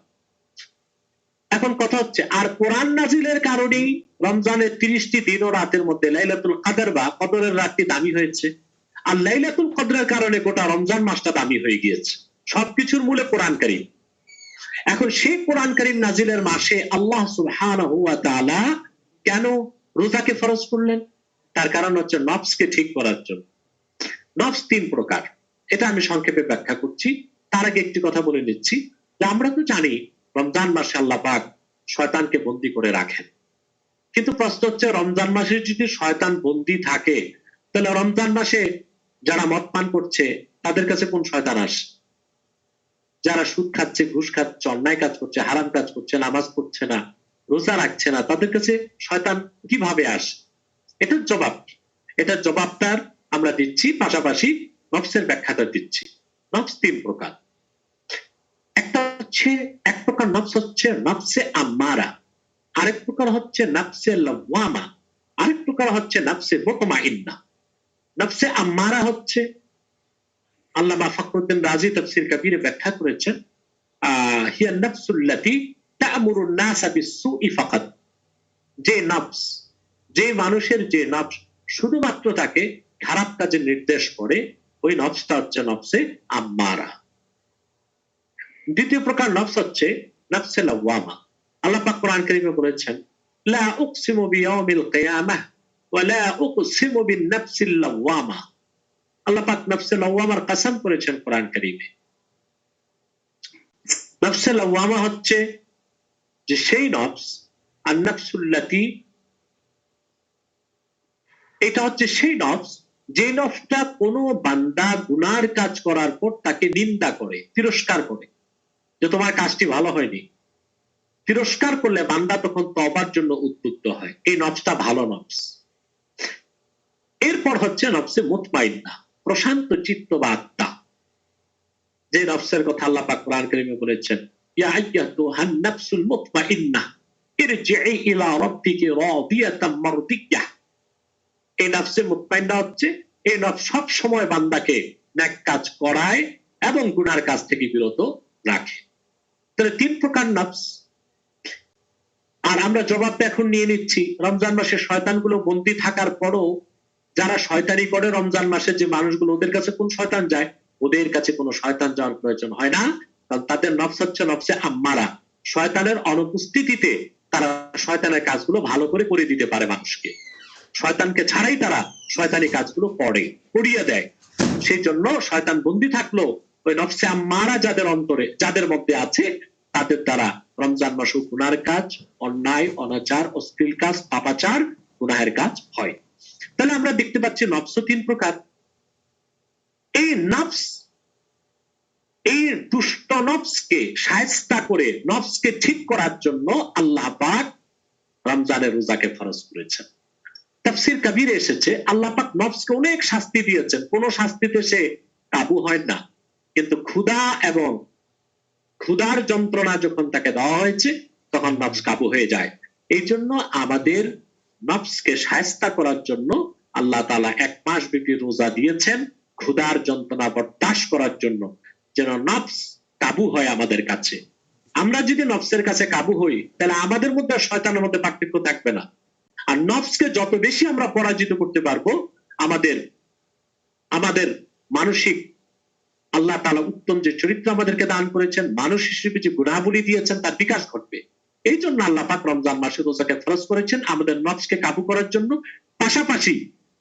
এখন কথা হচ্ছে, আর কোরআন নাজিলের কারণেই রমজানের 30টি দিন ও রাতের মধ্যে লাইলাতুল কদর বা কদরের রাতটি দামি হয়েছে, আর লাইলাতুল কদরের কারণে গোটা রমজান মাসটা দামি হয়ে গিয়েছে। সবকিছুর মূলে কোরআন কারীম। এখন সেই কোরআন কারীম নাজিলের মাসে আল্লাহ সুবহানাহু ওয়া তাআলা কেন রোজাকে ফরজ করলেন? তার কারণ হচ্ছে নফসকে ঠিক করার জন্য। নফস 3 প্রকার, এটা আমি সংক্ষেপে ব্যাখ্যা করছি। তার আগে একটি কথা বলে নিচ্ছি যে আমরা তো জানি রমজান মাসে আল্লাহ পাক শয়তানকে বন্দী করে রাখেন, কিন্তু প্রশ্ন হচ্ছে রমজান মাসে যদি শয়তান বন্দী থাকে তাহলে রমজান মাসে যারা মদ পান করছে তাদের কাছে কোন শয়তান আসে? যারা সুদ খাচ্ছে, ঘুষ খাচ্ছে, অন্যায় কাজ করছে, হারাম কাজ করছে, নামাজ পড়ছে না, রোজা রাখছে না, তাদের কাছে শয়তান কিভাবে আসে? এটার জবাব কি? এটার জবাবটার আমরা দিচ্ছি, পাশাপাশি নফসের ব্যাখ্যাটা দিচ্ছি। নফস 3 প্রকার। এক প্রকার নফস হচ্ছে নফসে আম্মারা, আরেক প্রকার হচ্ছে নফসে লাওয়ামা, আরেক প্রকার হচ্ছে নফসে মুতমাইন্না। নফসে আম্মারা হচ্ছে, আল্লামা ফখরুদ্দিন রাজি তাফসীর কবিরে ব্যাখ্যা করেছেন, হিয়া নফসুল্লাতী তা'মুরুন নাসা বিসসুই ফাকাত, যে নফস, যে মানুষের যে নফস শুধুমাত্র তাকে খারাপ কাজে নির্দেশ করে, ওই নফসটা হচ্ছে নফসে আম্মারা। দ্বিতীয় প্রকার নফস হচ্ছে নফসে লাওয়ামা। আল্লাহ পাক কোরআন কারীমে বলেছেন, লা উকসিমু বিয়াউমিল কিয়ামাহ ওয়া লা উকসিমু বিন-নাফসিল লাওয়ামা। আল্লাহ পাক নফসে লাওয়ামার কসম করেছেন কোরআন কারীমে। নফসে লাওয়ামা হচ্ছে যে সেই নফস, আন-নাফসুল্লাতী, এটা হচ্ছে সেই নফস যে নফসটা কোনো বান্দা গুনার কাজ করার পর তাকে নিন্দা করে, তিরস্কার করে, যে তোমার কাজটি ভালো হয়নি। তিরস্কার করলে বান্দা তখন তওবার জন্য উদ্বুদ্ধ হয়, এই নফসটা ভালো নফস। এরপর হচ্ছে নফসে মুতমাইন্না, প্রশান্ত চিত্ত বা আত্মা, যে নফসের কথা আল্লাহ পাক কোরআন কারীমে বলেছেন, ইয়া আইয়াতুহান নাফসুল মুতমাইন্না ইরজিই ইলা রাব্বিকি রাদিয়াতাম মারদিয়াহ। এই নফসে মুতমাইন্না হচ্ছে এই নফস সব সময় বান্দাকে নেক কাজ করায় এবং গুনার কাজ থেকে বিরত রাখে। তাহলে 3 প্রকার নফস। আর আমরা জবাবটা এখন নিয়ে নিচ্ছি, রমজান মাসে শয়তানগুলো বন্দী থাকার পরও যারা শয়তানি করে রমজান মাসে, যে মানুষগুলো, ওদের কাছে কোন শয়তান যায়? ওদের কাছে কোনো শয়তান যাওয়ার প্রয়োজন হয় না, কারণ তাদের নফস হচ্ছে নফসে আম্মারা। শয়তানের অনুপস্থিতিতে তারা শয়তানের কাজগুলো ভালো করে করে দিতে পারে মানুষকে। শয়তানকে ছাড়াই তারা শয়তানি কাজগুলো করিয়ে দেয়। সেই জন্য শয়তান বন্দী থাকলো ওই নফসে আম্মারা যাদের অন্তরে, যাদের মধ্যে আছে, তাদের দ্বারা রমজান মাসে গুনার কাজ, অন্যায়, অনাচার, অশ্লীল কাজ, পাপাচার, গুনাহের কাজ হয়। তাহলে আমরা দেখতে পাচ্ছি নফস 3 প্রকার। এই নফস, এই দুষ্ট নফসকে শায়েস্তা করে, নফসকে ঠিক করার জন্য আল্লাহ পাক রমজানের রোজাকে ফরজ করেছেন। তাফসীর কবিরে এসেছে আল্লাহ পাক নফসকে অনেক শাস্তি দিয়েছেন, কোন শাস্তিতে সে কাবু হয় না, কিন্তু ক্ষুধা এবং ক্ষুধার যন্ত্রণা যখন তাকে দেওয়া হয়েছে তখন নফস কাবু হয়ে যায়। এই জন্য আমাদের নফসকে শায়েস্তা করার জন্য আল্লাহ তাআলা 1 মাস ব্যাপী রোজা দিয়েছেন, ক্ষুধার যন্ত্রণা বরদাস্ত করার জন্য, যেন নফস কাবু হয় আমাদের কাছে। আমরা যদি নফসের কাছে কাবু হই তাহলে আমাদের মধ্যে শয়তানের মধ্যে পার্থক্য থাকবে না। আর নফসকে যত বেশি আমরা পরাজিত করতে পারবো, আমাদের মানসিক, আল্লাহ তাআলা উত্তম যে চরিত্র আমাদেরকে দান করেছেন, মানুষ হিসেবে যে গুণাবলী দিয়েছেন, তার বিকাশ ঘটবে। এই জন্য আল্লাহ পাক রমজান মাসে রোজাকে ফরজ করেছেন আমাদের নফসকে কাবু করার জন্য। পাশাপাশি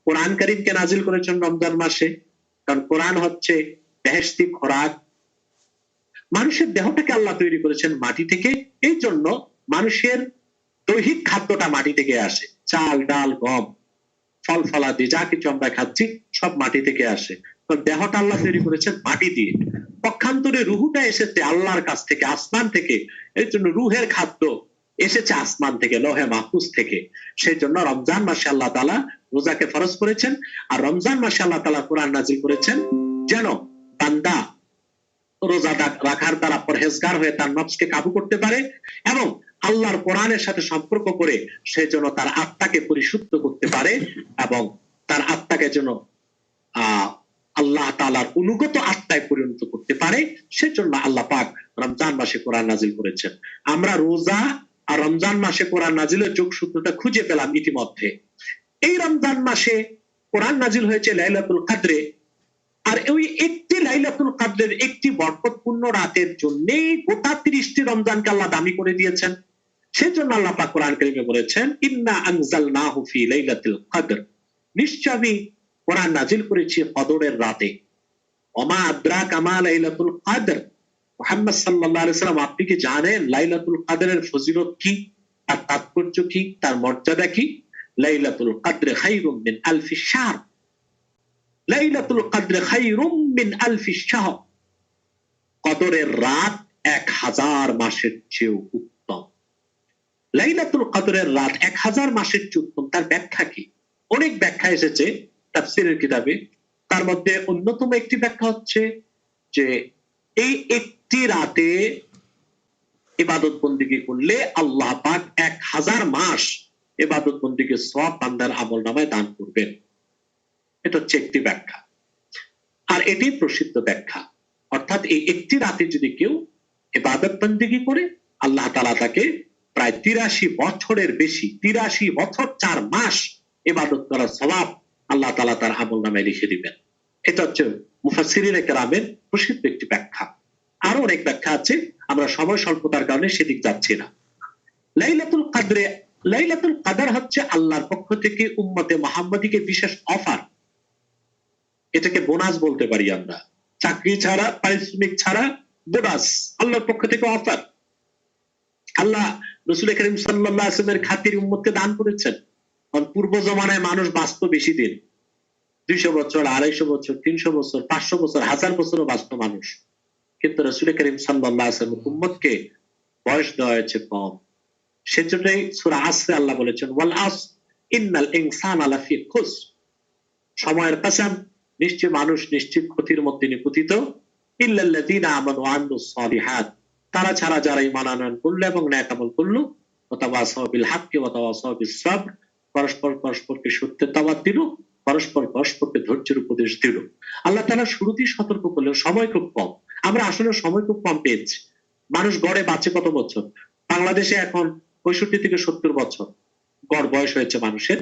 কোরআন কারীমকে নাজিল করেছেন রমজান মাসে, কারণ কোরআন হচ্ছে বেহেশতি খোরাক। মানুষের দেহটাকে আল্লাহ তৈরি করেছেন মাটি থেকে, এই জন্য মানুষের দৈহিক খাদ্যটা মাটি থেকে আসে। চাল, ডাল, গম, ফল ফলাদি যা কিছু আমরা খাচ্ছি সব মাটি থেকে আসে। তো দেহটা আল্লাহ তৈরি করেছেন মাটি দিয়ে। পক্ষান্তরে রুহুটা এসেছে আল্লাহর কাছ থেকে, আসমান থেকে। এই জন্য রুহের খাদ্য এসেছে আসমান থেকে, লৌহে মাহফুজ থেকে। সেই জন্য রমজান মাসে আল্লাহ তাআলা রোজাকে ফরজ করেছেন। আর রমজান মাসে আল্লাহ তাআলা কোরআন নাজিল করেছেন যেন বান্দা রোজা রাখার দ্বারা পরহেজগার হয়ে তার নফসকে কাবু করতে পারে এবং আল্লাহর কোরআনের সাথে সম্পর্ক করে সে যেন তার আত্মাকে পরিশুদ্ধ করতে পারে এবং তার আত্মাকে যেন আল্লাহ তাআলার অনুগত আত্মায় পরিণত করতে পারে। সেজন্য আল্লাহ পাক রমজান মাসে কোরআন নাজিল করেছেন। আমরা রোজা আর রমজান মাসে কোরআন নাজিলের যোগসূত্রটা খুঁজে পেলাম ইতিমধ্যে। এই রমজান মাসে কোরআন নাজিল হয়েছে লাইলাতুল কদরে, আর ওই একটি লাইলাতুল কদরের একটি বরকতপূর্ণ রাতের জন্য গোটা 30টি রমজানকে আল্লাহ দামি করে দিয়েছেন। সেজন্য আল্লাহ পাক কোরআন কারীমে বলেছেন ইন্না আনজালনাহু ফি লাইলাতিল কদর, নিশ্চয় আমি কোরআন নাজিল করেছি কদরের রাতে। ওমা আদরাকা মা লাইলাতুল কদর, মুহাম্মদ সাল্লাল্লাহু আলাইহি সাল্লাম আপনি কি জানেন লাইলাতুল কদরের ফজিলত কি, তার তাৎপর্য কি, তার মর্যাদা কি? লাইলাতুল কদর খায়রুম মিন আলফি শাহর, লাইলাতুল কদর খায়রুম মিন আলফি শাহর, কদরের রাত 1000 মাসের চেয়েও উত্তম। লাইলাতুল কদরের রাত 1000 মাসের চেয়ে উত্তম, তার ব্যাখ্যা কি? অনেক ব্যাখ্যা এসেছে তাফসীরের কিতাবে। তার মধ্যে অন্যতম একটি ব্যাখ্যা হচ্ছে যে এই একটি রাতে ইবাদত বন্দেগী করলে আল্লাহ পাক 1000 মাস ইবাদত বন্দেগীর সওয়াব বান্দার আমলনামায় দান করবেন। এটা হচ্ছে একটি ব্যাখ্যা, আর এটি প্রসিদ্ধ ব্যাখ্যা। অর্থাৎ এই একটি রাতে যদি কেউ ইবাদত বন্দেগী করে আল্লাহ তাআলা তাকে প্রায় 83 বছরের বেশি, 83 বছর 4 মাস ইবাদত করার সওয়াব আল্লাহ তাআলা তার আমলনামায় লিখে দিবেন। এটা হচ্ছে মুফাসসিরিনে কেরামের প্রসিদ্ধ একটি ব্যাখ্যা। আরো অনেক ব্যাখ্যা আছে, আমরা সময় স্বল্পতার কারণে সেদিক যাচ্ছি না। লাইলাতুল কদরে, লাইলাতুল কদর হচ্ছে আল্লাহর পক্ষ থেকে উম্মতে মুহাম্মাদীকে বিশেষ অফার। এটাকে বোনাস বলতে পারি আমরা, চাকরি ছাড়া, পারিশ্রমিক ছাড়া বোনাস, আল্লাহর পক্ষ থেকে অফার। আল্লাহ রাসূল করিম সাল্লাল্লাহু আলাইহি ওয়াসাল্লামের খাতির উম্মতকে দান করেছেন। কারণ পূর্ব জমানায় মানুষ বাঁচত বেশি দিন, 200 বছর, 250 বছর, 300 বছর, 500 বছর, 1000 বছরও বাঁচত মানুষ। কিন্তু রাসূল করিম সাল্লাল্লাহু আলাইহি ওয়াসাল্লাম উম্মতকে বয়স দেওয়া হয়েছে কম। সেজন্যই সূরা আসরে আল্লাহ বলেছেন ওয়াল আসর ইন্নাল ইনসানা লাফি খুসর, সময়ের কসম, নিশ্চয় মানুষ নিশ্চিত ক্ষতির মধ্যে নিপতিত। ইল্লাল্লাযীনা আমানু ওয়া আমিলুস সালিহাত, তারা ছাড়া যারা ঈমান আনয়ন করলো এবং নেক আমল করলো, ওয়া তাওয়াসাউ বিল হাক্কি ওয়া তাওয়াসাউ বিস সাবর, পরস্পর পরস্পরকে সত্যের দাওয়াত দিল, পরস্পর পরস্পরকে ধৈর্যের উপদেশ দিল। আল্লাহ তাআলা শুরুতেই সতর্ক করলেন সময় খুব কম। আমরা আসলে সময় খুব কম পেয়েছি। মানুষ গড়ে বাঁচে কত বছর? বাংলাদেশে এখন 65 থেকে 70 বছর গড় বয়স হয়েছে মানুষের।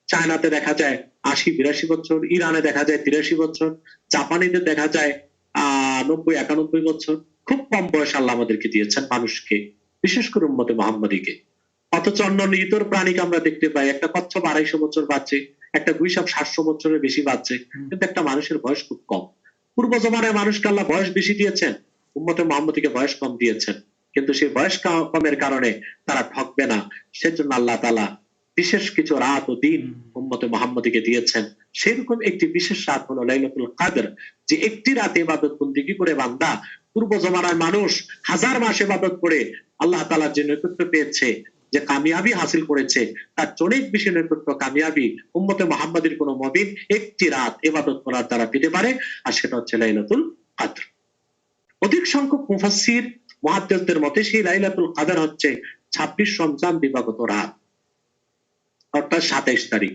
চায়নাতে দেখা যায় 80-82 বছর, ইরানে দেখা যায় 83 বছর, জাপানিতে দেখা যায় 90-91 বছর। খুব কম বয়স আল্লাহ আমাদেরকে দিয়েছেন মানুষকে, বিশেষ করে উম্মতে মুহাম্মাদীকে। অথচ অন্যান্য ইতর প্রাণীকে আমরা দেখতে পাই একটা কচ্ছপ 250 বছর বাঁচে, একটা গুইসাপ 700 বছরের বেশি বাঁচে, কিন্তু একটা মানুষের বয়স খুব কম। পূর্ব জমানায় মানুষকে আল্লাহ বয়স বেশি দিয়েছেন, উম্মতে মুহাম্মাদীকে বয়স কম দিয়েছেন। কিন্তু সেই বয়স কমের কারণে তারা ঠকবে না, সেজন্য আল্লাহ তাআলা বিশেষ কিছু রাত ও দিন উম্মতে মুহাম্মাদীকে দিয়েছেন। সেরকম একটি বিশেষ রাত হলো লাইলাতুল কদর, যে একটি রাতে ইবাদত বন্দেগী করে বান্দা, পূর্ব জমানায় মানুষ 1000 মাস ইবাদত করে আল্লাহ তাআলার যে নৈকট্য পেয়েছে, যে কামিয়াবি হাসিল করেছে, তার অনেক বেশি নৈকট্য কামিয়াবি উম্মতে মুহাম্মাদীর কোন মুমিন একটি রাত ইবাদত করার দ্বারা পেতে পারে, আর সেটা হচ্ছে লাইলাতুল কদর। অধিক সংখ্যক মুফাসসির মুহাদ্দিসদের মতে সেই লাইলাতুল কদর হচ্ছে 26 রমজান দিবাগত রাত, অর্থাৎ 27 তারিখ,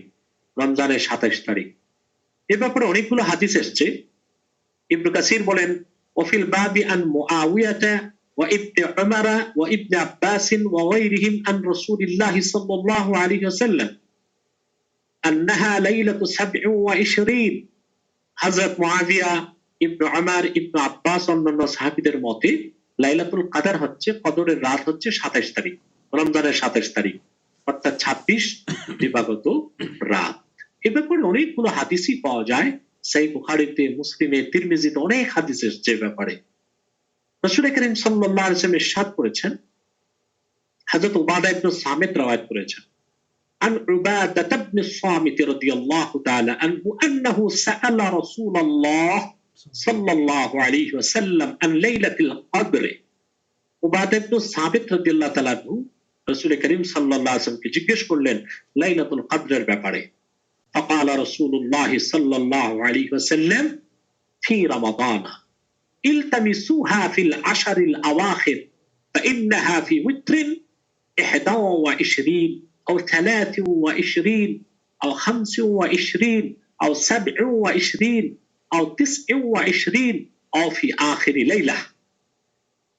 রমজানের 27 তারিখ। এ ব্যাপারে অনেকগুলো হাদিস এসেছে। ইবনে কাসির বলেন ওয়াফিল বাবি আন মুআওিয়াতা ওয়া ইবনে উমার ওয়া ইবনে আব্বাস ওয়া গায়রিহিম আন রাসূলিল্লাহ সাল্লাল্লাহু আলাইহি ওয়াসাল্লাম আন্নাহা লাইলাতু 27। হযরত মুআবিয়া, ইবনে উমার, ইবনে আব্বাস অন্যান্য সাহাবীদের মতে লাইলাতুল কদর হচ্ছে, কদরের রাত হচ্ছে 27 তারিখ, রমজানের 27 তারিখ, অর্থাৎ 26 দিবাগত রাত। এ ব্যাপারে অনেকগুলো হাদিসই পাওয়া যায়, সহিহ বুখারীতে, মুসলিমে, তিরমিজিতে অনেক হাদিস এসেছে ব্যাপারে। রাসূল করিম সাল্লাল্লাহু আলাইহি ওয়াসাল্লাম ইরশাদ করেছেন, হযরত উবাদা ইবনে সামিত রওয়ায়াত করেছেন, عن عبادة بن الصامت رضي الله تعالى عنه أنه سأل رسول الله صلى الله عليه وسلم عن ليلة القدر। উবাদা ইবনে সামিত রাদিয়াল্লাহু তাআলা আনহু রাসূল করিম সাল্লাল্লাহু আলাইহি ওয়াসাল্লামকে জিজ্ঞেস করলেন লাইলাতুল কদরের ব্যাপারে। فقال رسول الله صلى الله عليه وسلم في رمضان التمسوها في العشر الأواخر فإنها في وتر 21 أو 23 أو 25 أو 27 أو 29 أو في آخر ليلة।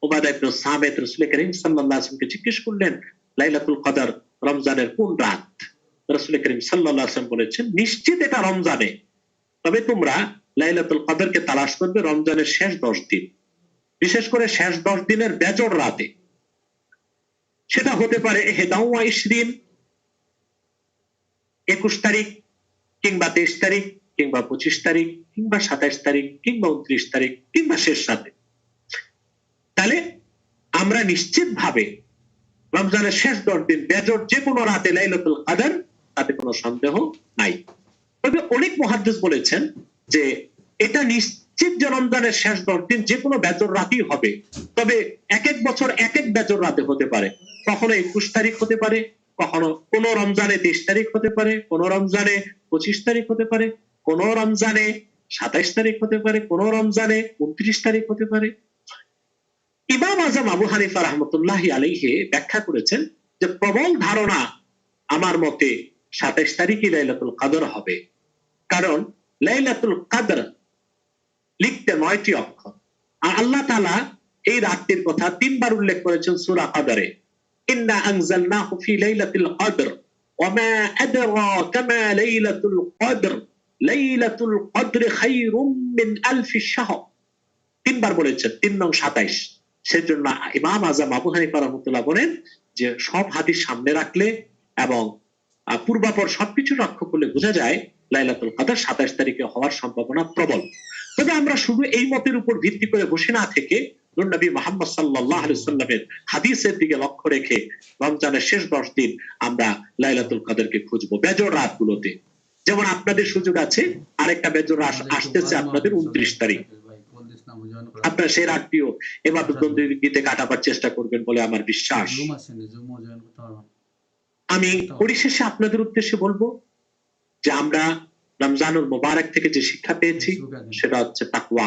উবাদা ইবনে সামিত রাসূল করিম সাল্লাল্লাহু আলাইহি ওয়াসাল্লামকে জিজ্ঞেস করলেন লাইলাতুল কদর রমজানের কোন রাত? রাসূল করিম সাল্লাল্লাহু আলাইহি ওয়াসাল্লাম বলেছেন নিশ্চিত এটা রমজানে, তবে তোমরা লাইলাতুল কদরকে তালাশ করবে রমজানের শেষ 10 দিন, বিশেষ করে শেষ 10 দিনের বেজর রাতে। সেটা হতে পারে 21 তারিখ কিংবা 23 তারিখ কিংবা 25 তারিখ কিংবা 27 তারিখ কিংবা 29 তারিখ কিংবা শেষ রাতে। তাহলে আমরা নিশ্চিতভাবে রমজানের শেষ 10 দিন বেজর যে কোনো রাতে লাইলাতুল কদর, তাতে কোনো সন্দেহ নাই। তবে অনেক মুহাদ্দিস বলেছেন যে এটা নিশ্চিত যে রমজানের শেষ 10 দিন যে কোনো বেজর রাতেই হবে। তবে এক এক বছর এক এক বেজর রাতে হতে পারে, কখনো 21 তারিখ হতে পারে, কখনো কোন রমজানে 23 তারিখ হতে পারে, কোন রমজানে 25 তারিখ হতে পারে, কোন রমজানে 27 তারিখ হতে পারে, কোন রমজানে 29 তারিখ হতে পারে। ইমাম আজম আবু হানিফা রাহমাতুল্লাহি আলাইহি ব্যাখ্যা করেছেন যে প্রবল ধারণা আমার মতে 27 তারিখে লাইলাতুল কদর হবে, কারণ লাইলাতুল কদর লিখতে 9টি অক্ষর, আর আল্লাহ তাআলা এই রাতটির কথা 3বার উল্লেখ করেছেন সূরা কদরে, ইন্না আনজালনাহু ফি লাইলাতিল কদর ওয়া মা আদরাকা মা লাইলাতুল কদর লাইলাতুল কদর খায়রুম মিন আলফি শাহর। 3বার বলেছেন, 3 নং 27। সেজন্য ইমাম আজম আবু হানিফা রাহমাতুল্লাহ বলেন যে সব হাদিস সামনে রাখলে এবং পূর্বাপর সবকিছু লক্ষ্য করলে বোঝা যায় লাইলাতুল কদর 27 তারিখে হওয়ার সম্ভাবনা প্রবল। তবে আমরা শুধু এই মতের উপর ভিত্তি করে বসে না থেকে নবী মুহাম্মদ সাল্লাল্লাহু আলাইহি ওয়াসাল্লামের হাদিসের দিকে লক্ষ্য রেখে রমজানের শেষ 10 দিন আমরা লাইলাতুল কদরকে খুঁজবো বেজর রাতগুলোতে। যেমন আপনাদের সুযোগ আছে, আরেকটা বেজর আসতেছে আপনাদের 29 তারিখ, আপনারা সেই রাতটিও ইবাদত বন্দেগীতে কাটাবার চেষ্টা করবেন বলে আমার বিশ্বাস। আমি পরিশেষে আপনাদের উদ্দেশ্যে বলবো যে আমরা রমজানুল মুবারক থেকে যে শিক্ষা পেয়েছি সেটা হচ্ছে তাকওয়া।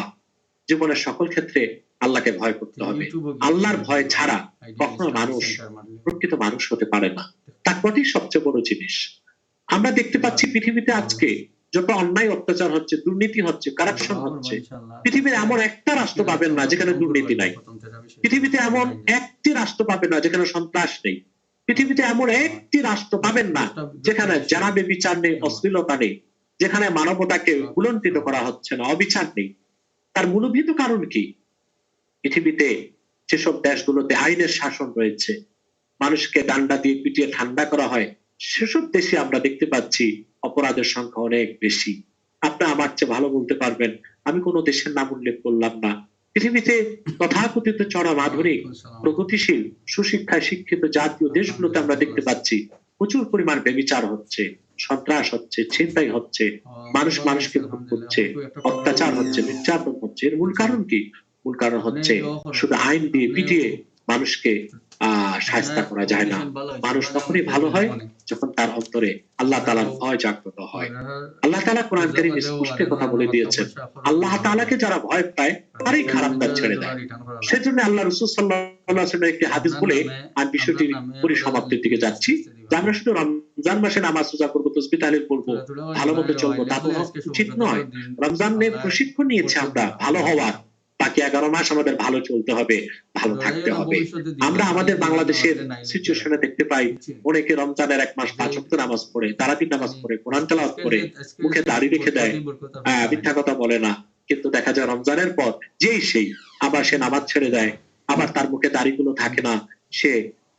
জীবনের সকল ক্ষেত্রে আল্লাহকে ভয় করতে হবে। আল্লাহর ভয় ছাড়া কখনো মানুষ প্রকৃত মানুষ হতে পারে না। তাকওয়াটাই সবচেয়ে বড় জিনিস। আমরা দেখতে পাচ্ছি পৃথিবীতে আজকে যত অন্যায় অত্যাচার হচ্ছে, দুর্নীতি হচ্ছে, কারাপশন হচ্ছে, পৃথিবীর এমন একটা রাষ্ট্র পাবেন না যেখানে দুর্নীতি নাই। পৃথিবীতে এমন একটি রাষ্ট্র পাবেন না যেখানে সন্ত্রাস নেই। পৃথিবীতে এমন একটি রাষ্ট্র পাবেন না যেখানে জানাবে বিচার নেই, অশ্লীলতা নেই, যেখানে মানবতাকে উলঙ্ঘিত করা হচ্ছে না, অবিচার নেই। তার মূলভূত কারণ কি? পৃথিবীতে যেসব দেশগুলোতে আইনের শাসন রয়েছে, মানুষকে ডান্ডা দিয়ে পিটিয়ে ঠান্ডা করা হয়, সেসব দেশে আমরা দেখতে পাচ্ছি অপরাধের সংখ্যা অনেক বেশি। আপনি আমার চেয়ে ভালো বলতে পারবেন, আমি কোনো দেশের নাম উল্লেখ করলাম না। পৃথিবীতে তথাকথিত চরম আধুনিক প্রগতিশীল সুশিক্ষায় শিক্ষিত জাতীয় দেশগুলোতে আমরা দেখতে পাচ্ছি প্রচুর পরিমাণ ব্যভিচার হচ্ছে, সন্ত্রাস হচ্ছে, ছিনতাই হচ্ছে, মানুষ মানুষকে খুন করছে, অত্যাচার হচ্ছে, নির্যাতন হচ্ছে। এর মূল কারণ কি? মূল কারণ হচ্ছে শুধু আইন দিয়ে পিটিয়ে মানুষকে শায়েস্তা করা যায় না। মানুষ তখনই ভালো হয় যখন তার অন্তরে আল্লাহ তাআলার ভয় জাগ্রত হয়। আল্লাহ তাআলা কোরআন কারীমে স্পষ্ট কথা বলে দিয়েছেন, আল্লাহ তাআলাকে যারা ভয় পায় তারাই খারাপ কাজ ছেড়ে দেয়। সেজন্য আল্লাহ রাসূল সাল্লাল্লাহু আলাইহি ওয়াসাল্লাম একটি হাদিস বলে আমি বিষয়টির পরিসমাপ্তির দিকে যাচ্ছি, যে আমরা শুধু রমজান মাসে নামাজ রোজা করব, তাসবিহ তাহলিল করব, ভালোমতো চলবো, তা তো উচিত নয়। রমজানে প্রশিক্ষণ নিয়েছি আমরা ভালো হওয়ার, বাকি 11 মাস আমাদের ভালো চলতে হবে, ভালো থাকতে হবে। আমরা আমাদের বাংলাদেশের সিচুয়েশনে দেখতে পাই অনেকে রমজানের 1 মাস 5 ওয়াক্ত নামাজ পড়ে, তারাবি নামাজ পড়ে, কোরআন তেলাওয়াত করে, মুখে দাড়ি রেখে দেয়, মিথ্যা কথা বলে না, কিন্তু দেখা যায় রমজানের পর যেই সেই আবার সে নামাজ ছেড়ে দেয়, আবার তার মুখে দাড়িগুলো থাকে না, সে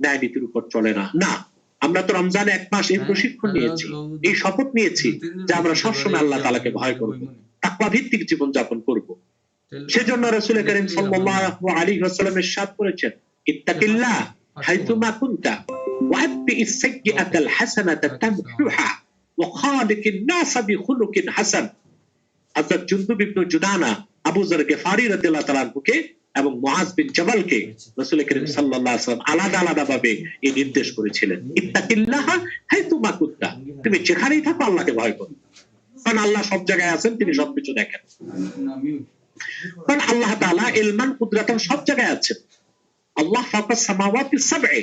ন্যায় নীতির উপর চলে না। না, আমরা তো রমজানে 1 মাস এই প্রশিক্ষণ নিয়েছি, এই শপথ নিয়েছি যে আমরা সবসময় আল্লাহ তাআলাকে ভয় করব, তাকওয়া ভিত্তিক জীবন যাপন করব। সেজন্য রাসূল করিম সাল্লাল্লাহু আলাইহি ওয়াসাল্লাম ইরশাদ করেছেন, ইত্তাকিল্লাহ হাইতুমা কুনতা ওয়া আতবি'is সাইয়্যাতাল হাসানাতা তামহুহা ওয়া খালিকিন নাস বিখুলুকিন হাসান। হযরত জুনদুব ইবনে জুদানা আবু যর গিফারি রাদিয়াল্লাহু তাআলা আনহুকে এবং মুআজ বিন জাবালকে রাসূল করিম সাল্লাল্লাহু আলাইহি ওয়াসাল্লাম আলাদা আলাদা ভাবে এই নির্দেশ করেছিলেন, ইত্তাকিল্লাহ হাইতুমা কুনতা, তুমি যেখানেই থাকো আল্লাহকে ভয় করো, কারণ আল্লাহ সব জায়গায় আছেন, তিনি সবকিছু দেখেন। কারণ আল্লাহ তাআলা ইলমান কুদরাতান সব জায়গায় আছেন। আল্লাহ ফাকাস সামাওয়াতি সাবঈ,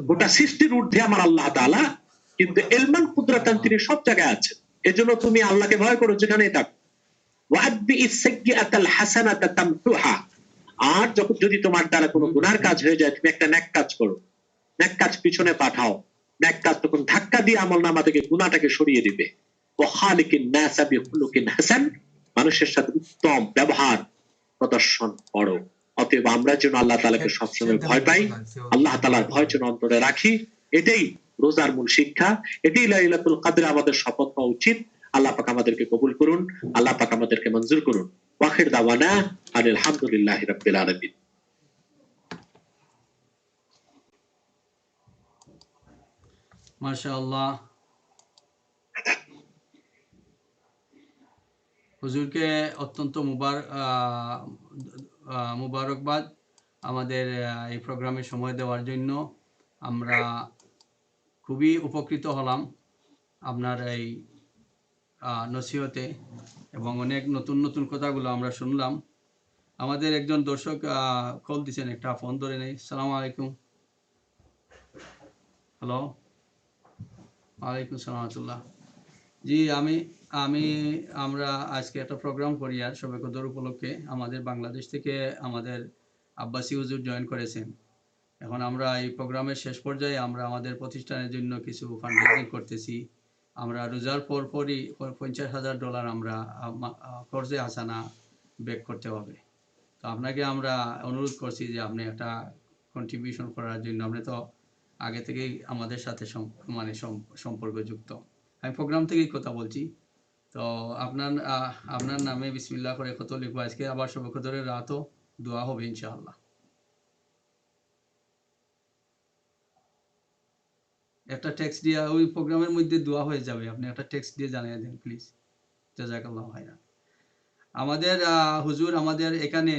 গোটা সৃষ্টির ঊর্ধ্বে আমার আল্লাহ তাআলা, কিন্তু ইলমান কুদরাতান তিনি সব জায়গায় আছেন। এজন্য তুমি আল্লাহকে ভয় করো যেখানেই থাকো। ওয়া আতবি'is সাইয়্যাতাল হাসানাতা তামহুহা, আর যখন যদি তোমার দ্বারা কোনো গুনার কাজ হয়ে যায়, তুমি একটা নেক কাজ করো, নেক কাজ পিছনে পাঠাও, নেক কাজ তখন ধাক্কা দিয়ে আমলনামা থেকে গুনাহটাকে সরিয়ে দিবে। ওয়া খালিকিন নাস বিখুলুকিন হাসান, মানুষের সাথে উত্তম ব্যবহার প্রদর্শন করো। অতএব আমরা যেন আল্লাহ তাআলাকে সবসময় ভয় পাই, আল্লাহ তাআলার ভয় যেন অন্তরে রাখি, এটাই রোজার মূল শিক্ষা, এটাই লাইলাতুল কদর আমাদের শপথ হওয়া উচিত। আল্লাহ পাক আমাদেরকে কবুল করুন, আল্লাহ পাক আমাদেরকে মঞ্জুর করুন। ওয়াখির দাওয়ানা আলহামদুলিল্লাহি রাব্বিল আলামিন। মাশাআল্লাহ, হুজুরকে অত্যন্ত মুবারকবাদ আমাদের এই প্রোগ্রামে সময় দেওয়ার জন্য। আমরা খুবই উপকৃত হলাম আপনার এই নসিহতে, এবং অনেক নতুন নতুন কথাগুলো আমরা শুনলাম। আমাদের একজন দর্শক কল দিচ্ছেন, একটা ফোন ধরে নেই। সালাম আলাইকুম। হ্যালো, ওয়ালাইকুম সালাম রাহমাতুল্লাহ। জি, আমরা আজকে একটা প্রোগ্রাম করি আর শবে কদর উপলক্ষে। আমাদের বাংলাদেশ থেকে আমাদের আব্বাসী হুজুর জয়েন করেছেন। এখন আমরা এই প্রোগ্রামের শেষ পর্যায়ে আমরা আমাদের প্রতিষ্ঠানের জন্য কিছু ফান্ডরেজিং করতেছি। আমরা রোজার পরপরই $50,000 আমরা কর্জে হাসানা ব্যাক করতে হবে। তো আপনাকে আমরা অনুরোধ করছি যে আপনি একটা কন্ট্রিবিউশন করার জন্য। আপনি তো আগে থেকেই আমাদের সাথে সম্পর্কযুক্ত। আমি প্রোগ্রাম থেকেই কথা বলছি। তো আপনার নামে বিসমিল্লাহ করে কত লিখবো। আজকে আবার শবে কদরের রাতও দোয়া হবে ইনশাআল্লাহ। একটা টেক্সট দিয়ে, ওই প্রোগ্রামের মধ্যে দোয়া হয়ে যাবে, আপনি একটা টেক্সট দিয়ে জানিয়ে দেন প্লিজ। জাযাকাল্লাহ খাইরান। আমাদের হুজুর আমাদের এখানে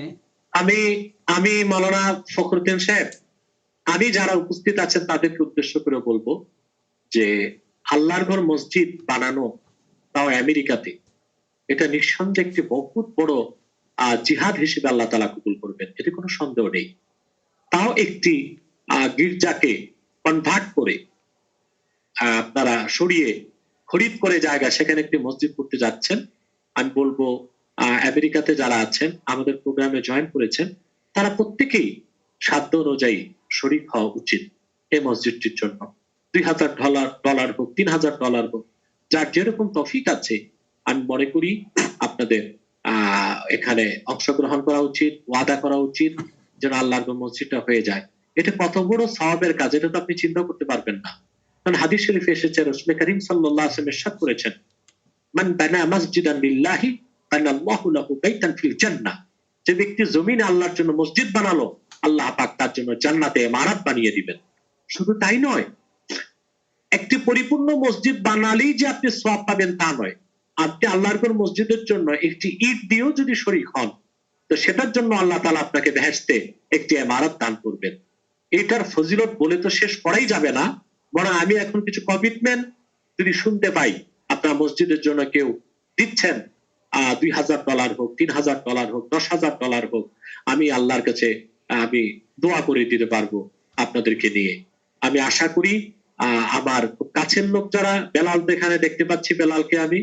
আমি মাওলানা ফখরুদ্দিন সাহেব, আমি যারা উপস্থিত আছেন তাদেরকে উদ্দেশ্য করে বলবো যে আল্লাহর ঘর মসজিদ বানানো, তাও আমেরিকাতে, এটা নিঃসন্দেহে একটি বহুত বড় জিহাদ হিসেবে আল্লাহ তাআলা কবুল করবেন, এতে কোনো সন্দেহ নেই। তাও একটি গির্জাকে কনভার্ট করে আপনারা সরিয়ে খরিদ করে জায়গা সেখানে একটি মসজিদ করতে যাচ্ছেন। আমি বলবো আমেরিকাতে যারা আছেন আমাদের প্রোগ্রামে জয়েন করেছেন, তারা প্রত্যেকেই সাধ্য অনুযায়ী শরীক হওয়া উচিত এই মসজিদটির জন্য। $2,000 হোক, $3,000 হোক, যার যেরকম তৌফিক আছে, আমি মনে করি আপনাদের এখানে অংশগ্রহণ করা উচিত, ওয়াদা করা উচিত যেন আল্লাহর মসজিদটা হয়ে যায়। এটা কত বড় সওয়াবের কাজ, এটা তো আপনি চিন্তা করতে পারবেন না। কারণ হাদিস শরীফে এসেছে, রাসূল করিম সাল্লাল্লাহু আলাইহি ওয়াসাল্লাম ইরশাদ করেছেন, মান বানা মাসজিদান লিল্লাহি বানাল্লাহু লাহু বাইতান ফিল জান্নাহ। যে ব্যক্তি জমিনে আল্লাহর জন্য মসজিদ বানালো, আল্লাহ পাক তার জন্য জান্নাতে ইমারত বানিয়ে দিবেন। শুধু তাই নয়, একটি পরিপূর্ণ মসজিদ বানালেই যে আপনি সওয়াব পাবেন তা নয়। আপনি আল্লাহর ঘর মসজিদের জন্য একটি ইট দিয়েও যদি শরীক হন, তো সেটার জন্য আল্লাহ তাআলা আপনাকে বেহেশতে একটি ইমারত দান করবেন। এটার ফজিলত বলে তো শেষ করাই যাবে না। বরং আমি এখন কিছু কমিটমেন্ট যদি শুনতে পাই, আপনার মসজিদের জন্য কেউ দিচ্ছেন $2,000 হোক, $3,000 হোক, $10,000 হোক, আমি আল্লাহর কাছে আমি দোয়া করে দিতে পারবো আপনাদেরকে নিয়ে। আমি আশা করি আমার কাছের লোক যারা, বেলাল এখানে দেখতে পাচ্ছি, বেলালকে আমি,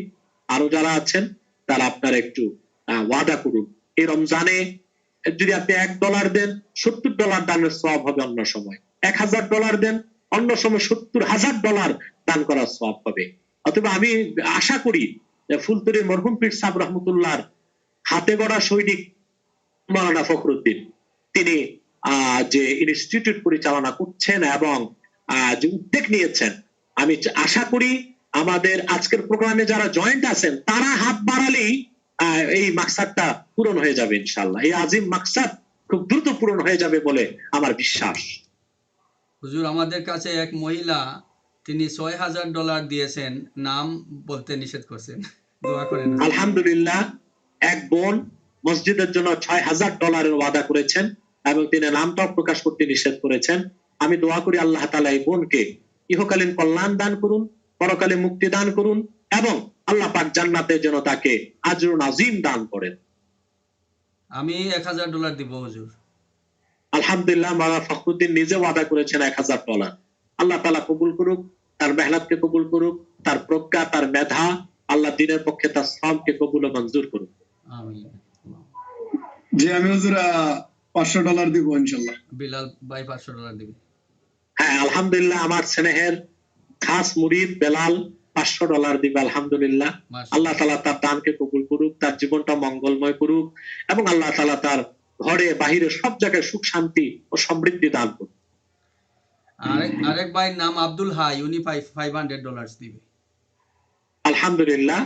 আরো যারা আছেন তারা আপনারা একটু ওয়াদা করুন। এই রমজানে যদি আপনি $1 দেন, $70 দানের সওয়াব হবে অন্য সময়। $1,000 দেন, অন্য সময় $70,000 দান করার সওয়াব হবে। অথবা আমি আশা করি ফুলতলির মরহুম পীর সাহেব রহমতুল্লাহর হাতে গড়া সৈনিক মাওলানা ফখরুদ্দিন, তিনি যে ইনস্টিটিউট পরিচালনা করছেন এবং যে উদ্যোগ নিয়েছেন, আমি আশা করি আমাদের আজকের প্রোগ্রামে যারা জয়েন্ট আছেন তারা হাত বাড়ালেই এই মাকসাদটা পূরণ হয়ে যাবে ইনশাআল্লাহ। এই আজিম মাকসাদ খুব দ্রুত পূরণ হয়ে যাবে বলে আমার বিশ্বাস। হুজুর, আমাদের কাছে এক মহিলা, তিনি $6,000 দিয়েছেন, নাম বলতে নিষেধ করছেন, দোয়া করেন। আলহামদুলিল্লাহ, এক বোন মসজিদের জন্য $6,000 ওয়াদা করেছেন এবং তিনি নামটাও প্রকাশ করতে নিষেধ করেছেন। আমি দোয়া করি আল্লাহ তাআলা এই বোনকে ইহকালীন কল্যাণ দান করুন, পরকালে মুক্তি দান করুন এবং আল্লাহ পাক জান্নাতে যেন তাকে আজরুন আজিম দান করেন। আমি $1,000 দিব হুজুর। আলহামদুলিল্লাহ, মাওলানা ফখরুদ্দিন নিজে ওয়াদা করেছেন $1,000। আল্লাহ তাআলা কবুল করুক, তার মেহনতকে কবুল করুক, তার প্রজ্ঞা, তার মেধা, আল্লাহ দ্বীনের পক্ষে তার শ্রমকে কবুল ও মঞ্জুর করুক। আমিন। জি, আমি হুজুর $500 দিব ইনশাআল্লাহ। বিলাল ভাই $500 দিবে। হ্যাঁ, আলহামদুলিল্লাহ, আমার স্নেহের খাস মুরিদ বেলাল $500 দিবে। আলহামদুলিল্লাহ, আল্লাহ তাআলা তার দানকে কবুল করুক, তার জীবনটা মঙ্গলময় করুক এবং আল্লাহ তাআলা তার ঘরে বাহিরে সব জায়গায় সুখ শান্তি ও সমৃদ্ধি দান করুন। আরেক ভাইয়ের নাম আব্দুল হাই, উনি $500 দিবে। আলহামদুলিল্লাহ,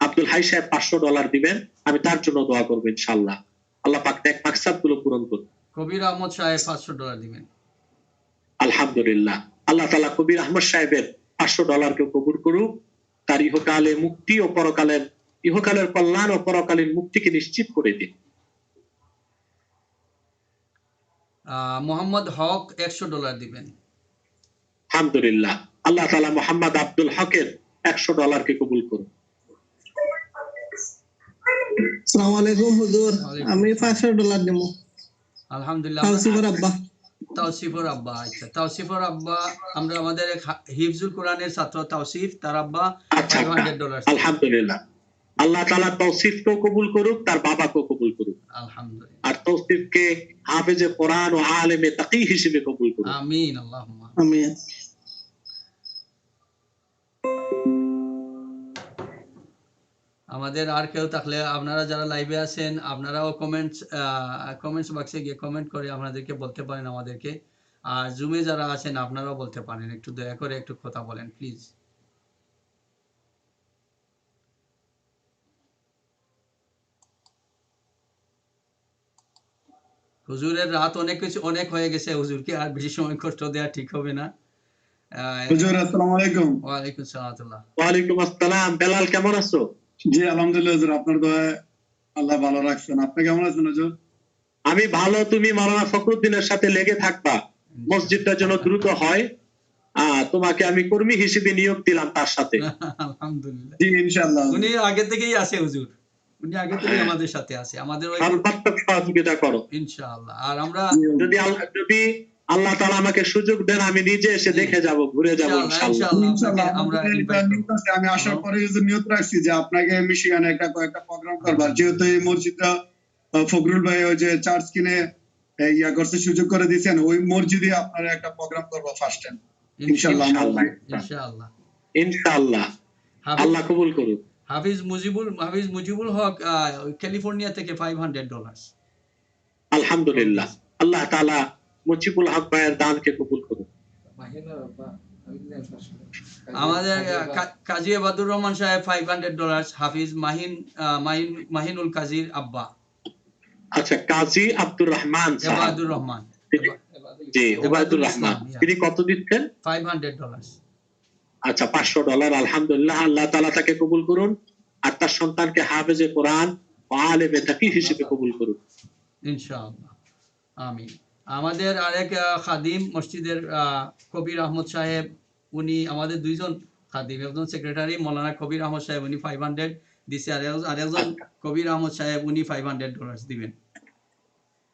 আব্দুল হাই সাহেব $500 দিবেন, আমি তার জন্য দোয়া করবো ইনশাআল্লাহ। আল্লাহ পাক নেক মাকসাদ গুলো পূরণ করুন। কবির আহমদ সাহেব $500 দিবেন। আলহামদুলিল্লাহ, আল্লাহ তাআলা কবির আহমদ সাহেবের $500 কে কবুল করুক, তার ইহকালে মুক্তি ও ইহকালের কল্যাণ ও পরকালীন মুক্তিকে নিশ্চিত করে দিন। মোহাম্মদ হক $100 দিবেন। আলহামদুলিল্লাহ, আল্লাহ তাআলা মোহাম্মদ আব্দুল হকের $100 কে কবুল করুন। আসসালামু আলাইকুম হুজুর, আমি $500 দেব। আলহামদুলিল্লাহ। তাওসিফুর আব্বা। তাওসিফুর আব্বা, আচ্ছা তাওসিফুর আব্বা, আমরা আমাদের এক হিফজুল কোরআনের ছাত্র তাওসিফ, তার আব্বা আচ্ছা, $500। আলহামদুলিল্লাহ, আল্লাহ তাআলা তৌসিফকেও কবুল করুক, তার বাবাকেও কবুল করুক, আলহামদুলিল্লাহ। আর তৌসিফকে হাফেজে কোরআন ও আলেমে তাকি হিসেবে কবুল করুক। আমিন, আল্লাহুম্মা আমিন। আমাদের আর কেউ থাকলে, আপনারা যারা লাইভে আছেন আপনারাও কমেন্টস বক্সে গিয়ে কমেন্ট করে আপনাদেরকে বলতে পারেন আমাদেরকে। আর জুমে যারা আছেন আপনারাও বলতে পারেন, একটু দয়া করে একটু কথা বলেন প্লিজ। হুজুরের রাত অনেক হয়ে গেছে, হুজুরকে আর বেশি সময় কষ্ট দেওয়া ঠিক হবে না। হুজুর আসসালামু আলাইকুম। ওয়ালাইকুম সালাম। ওয়ালাইকুম আসসালাম। বেলাল, কেমন আছো? জি আলহামদুলিল্লাহ হুজুর, আপনার দয়ায় আল্লাহ ভালো রাখছেন। আপনি কেমন আছেন হুজুর? আমি ভালো। তুমি মাওলানা ফখরুদ্দিনের সাথে লেগে থাকবা, মসজিদটা যেন দ্রুত হয়। তোমাকে আমি কর্মী হিসেবে নিয়োগ দিলাম তার সাথে। আলহামদুলিল্লাহ, জি ইনশাআল্লাহ। উনি আগে থেকেই আছে হুজুর, উনি আগে থেকেই আমাদের সাথে আছে, আমাদের ওই সর্বাত্মক সহযোগিতা করো ইনশাআল্লাহ। আর আমরা যদি আল্লাহ তাআলা আমাকে সুযোগ দেন, আমি নিজে এসে দেখে যাব, ঘুরে যাব ইনশাআল্লাহ। ইনশাআল্লাহ আমরা ইনভাইট করব। আমি আসার পরে হুজুর নিয়ত রাখছি যে আপনাকে মিশিগানে কয়েকটা প্রোগ্রাম করবার, যেহেতু এই মসজিদটা ফখরুল ভাই ওই যে চার্জ কিনে ইয়া করছে, সুযোগ করে দিয়েছেন, ওই মসজিদে আপনারা একটা প্রোগ্রাম করবো ফার্স্ট টাইম ইনশাআল্লাহ। ইনশাআল্লাহ ইনশাআল্লাহ, আল্লাহ কবুল করুক। হাফিজ মুজিবুল হক ক্যালিফোর্নিয়া থেকে $500। আলহামদুলিল্লাহ, আল্লাহ তাআলা মুজিবুল হক ভাইয়ের দানকে কবুল করুন। আমাদের কাজী আবাদুর রহমান সাহেব $500। হাফিজ মাহিনুল কাজীর আব্বা। আচ্ছা, কাজী আব্দুর রহমান সাহেব। আবাদুর রহমান, জি ওবায়দুর রহমান, তিনি কত দিচ্ছেন? $500। আচ্ছা, $500। আলহামদুলিল্লাহ, আল্লাহ তাআলা তাকে কবুল করুন, আর তার সন্তানকে হাফেজে কোরআন ও আলেমে তাকি হিসেবে কবুল করুন ইনশাআল্লাহ, আমিন। আমাদের আরেক খাদিম মসজিদের কবির আহমদ সাহেব, উনি আমাদের দুইজন খাদিম, একজন সেক্রেটারি মৌলানা কবির আহমদ সাহেব, উনি 500 দিছে, আরেকজন কবির আহমদ সাহেব, উনি $500 দিবেন।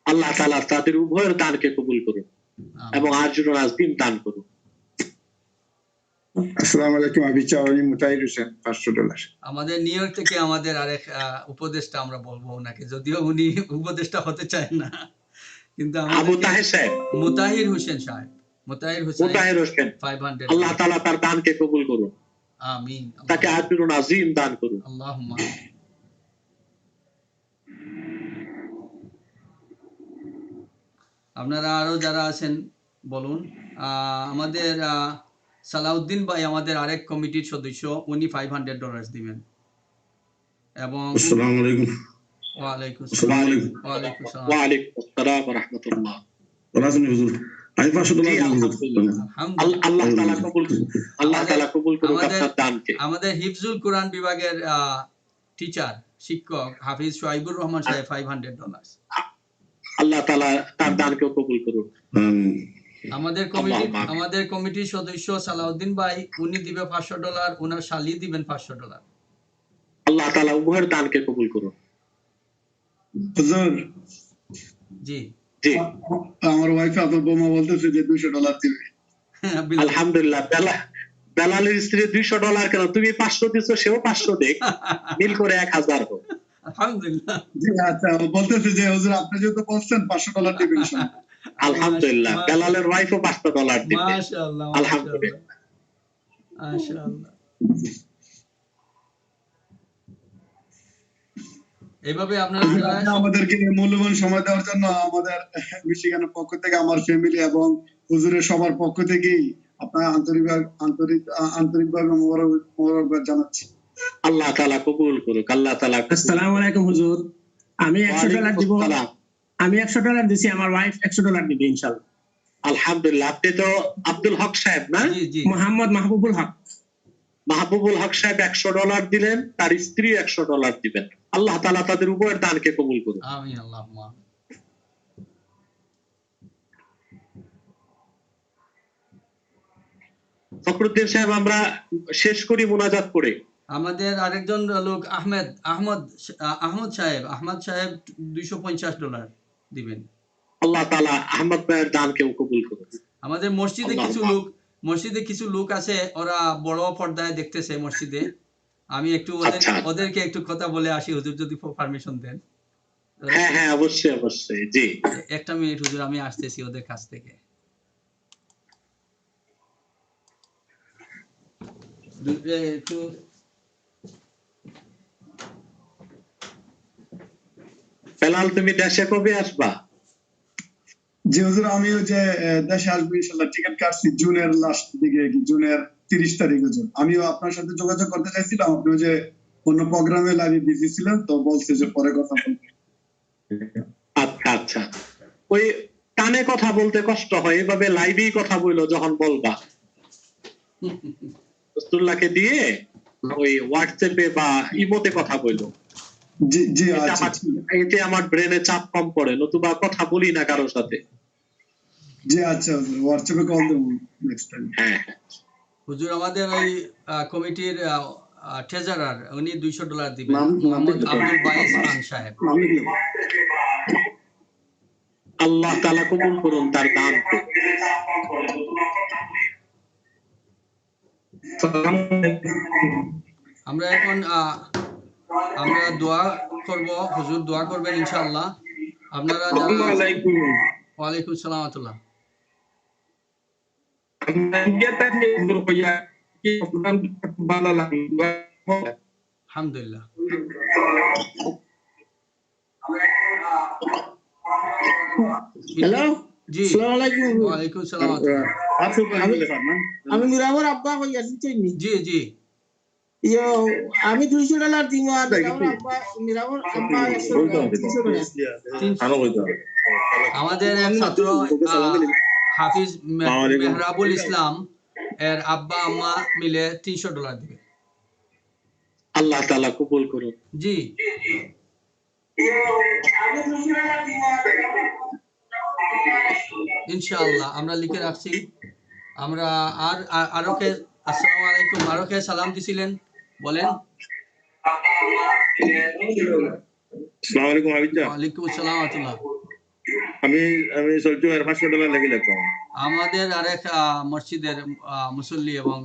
আল্লাহ তাআলা তাদের উভয়ের দানকে কবুল করুন এবং আজর ও নাজদিন দান করুন। আসসালামু আলাইকুম, আমি চাওয়ানি মুতাহির হোসেন $500। আমাদের নিউ ইয়র্ক থেকে আমাদের আরেক উপদেষ্টা, আমরা বলবো ওনাকে, যদিও উনি উপদেষ্টা হতে চায় না, কিন্তু মুতাহির হোসেন সাহেব, মুতাহির হোসেন 500। আল্লাহ তাআলা তার দানকে কবুল করুন, আমিন, তাকে আজর ও নাজিম দান করুন। আল্লাহুম্মা। আপনারা আরো যারা আছেন বলুন। আমাদের সালাউদ্দিন ভাই আমাদের আরেক কমিটির সদস্য, উনি $500 দিবেন। এবং আসসালামু আলাইকুম। ওয়ালাইকুম আসসালামু আলাইকুম। ওয়ালাইকুম সালাম। ওয়ালাইকুম আসসালাম ওয়া রাহমাতুল্লাহ। ভালো আছেন হুজুর? আমি $500 দিব হুজুর। আল্লাহ তাআলা কবুল করুন, আল্লাহ তাআলা কবুল করুন আপনার দানকে। আমাদের হিফজুল কোরআন বিভাগের টিচার, শিক্ষক হাফিজ শোয়াইবুর রহমান সাহেব $500। আল্লাহ তাআলা তার দানকেও কবুল করুন। আমিন। আমাদের কমিটির সদস্য সালাউদ্দিন ভাই, উনি দিবে $500, উনার শালি দিবেন $500। আল্লাহ তাআলা উভয়ের দানকে কবুল করুন। হুজুর, জি জি আমার ওয়াইফ আপনার বোমা বলতেছে যে $200 দিবে। আলহামদুলিল্লাহ, বেলালের স্ত্রী $200 কেন, তুমি 500 দিছো, সেও 500 দেখ, মিল করে 1000 হোক। আলহামদুলিল্লাহ। জি আচ্ছা, বলতেছে যে হুজুর আপনি যেহেতু বলছেন $500 দিবেন। আলহামদুলিল্লাহ, বেলালের ওয়াইফও $500 দিবে। মাশাআল্লাহ, আলহামদুলিল্লাহ, মাশাআল্লাহ। এইভাবে আপনারা যারা আপনি আমাদেরকে মূল্যবান সময় দেওয়ার জন্য আমাদের মিশিগানের পক্ষ থেকে, আমার ফ্যামিলি এবং হুজুরের সবার পক্ষ থেকেই আপনার আন্তরিকভাবে মোবারকবাদ জানাচ্ছি। আল্লাহ তাআলা কবুল করুক, আল্লাহ তাআলা কবুল করুক। আসসালামু আলাইকুম হুজুর, আমি $100 দিব। ওয়ালাইকুম আসসালাম। আমি $100 দিছি, আমার ওয়াইফ $100 দিবে ইনশাআল্লাহ। আলহামদুলিল্লাহ। আপনি তো আব্দুল হক সাহেব না? জি জি মোহাম্মদ মাহবুবুল হক। মাহবুবুল হক সাহেব $100 দিলেন, তার স্ত্রী $100 দিবেন। আল্লাহ তাআলা তাদের উভয়ের দানকে কবুল করুন। আমিন আল্লাহুম্মা আমিন। ফখরুদ্দিন সাহেব, আমরা শেষ করি মুনাজাত করে। আমাদের আরেকজন লোক আহমদ সাহেব $250 দিবেন। আল্লাহ তাআলা আহমদ ভাইয়ের দানকেও কবুল করুন। আমাদের মসজিদে কিছু লোক আছে, ওরা বড় পর্দায় দেখতেছে মসজিদে। আমি একটু আচ্ছা। ওদেরকে একটু কথা বলে আসি, হুজুর যদি পারমিশন দেন। হ্যাঁ হ্যাঁ, অবশ্যই অবশ্যই, জি। একটা মিনিট হুজুর, আমি আসতেছি ওদের কাছ থেকে। একটু বেলাল, তুমি দেশে কবে আসবা? জি হুজুর, আমিও যে দেশে আসবো ইনশাআল্লাহ, টিকিট কাটছি জুনের লাস্ট দিকে, জুনের 30 তারিখ হুজুর। আমিও আপনার সাথে যোগাযোগ করতে চাইছিলাম, আপনি যে অন্য প্রোগ্রামে লাইভে বিজি ছিলেন, তো বলছে যে পরে কথা বলবো। আচ্ছা আচ্ছা, ওই কানে কথা বলতে কষ্ট হয়, এভাবে লাইভেই কথা বললো যখন বলবা রসুল্লাহকে দিয়ে ওই হোয়াটসঅ্যাপে বা ইমোতে কথা বললো। জি জি এটা আচ্ছা এতে আমার ব্রেনে চাপ কম পড়ে, নতুবা কথা বলি না কারোর সাথে। জি আচ্ছা হুজুর, হোয়াটসঅ্যাপে কল দেবো নেক্সট টাইম। হ্যাঁ, হুজুর, আমাদের ওই কমিটির ট্রেজারার, উনি $200 দিবেন, নাম মোহাম্মদ লিখতে আব্দুল বাইস খান সাহেব। নাম লিখলাম। আল্লাহ তাআলা কবুল করুন তার দানকে। আমরা এখন আমরা দোয়া করব, হুজুর দোয়া করবেন ইনশাআল্লাহ। আপনারা যারা ওয়ালাইকুম আসসালাম ওয়া রাহমাতুল্লাহ। আলহামদুলিল্লাহ। হ্যালো, জি, আসসালামু আলাইকুম হুজুর। ওয়ালাইকুম আসসালাম ওয়া রাহমাতুল্লাহ। আমি মিরামর আব্বা কই আছি চিনি। জি জি ইয়ো, আমি $200 দিব, আর মিরামর আব্বা $100। আমাদের এক ছাত্র হাফিজ মেহরাবুল ইসলাম এর আব্বা আম্মা মিলে $300 দিবে। আল্লাহ তাআলা কবুল করুন। জি, ইনশাআল্লাহ আমরা লিখে রাখছি। আমরা আরো কে আসসালামু আলাইকুম, আরো কে সালাম দিছিলেন বলেন। আসসালামু আলাইকুম হাবিজা। ওয়ালাইকুম আসসালাম ওয়া রাহমাতুল্লাহ। আমি সলচু এর $500 লেগে লাগলাম। আমাদের আরেক মসজিদের মুসল্লি এবং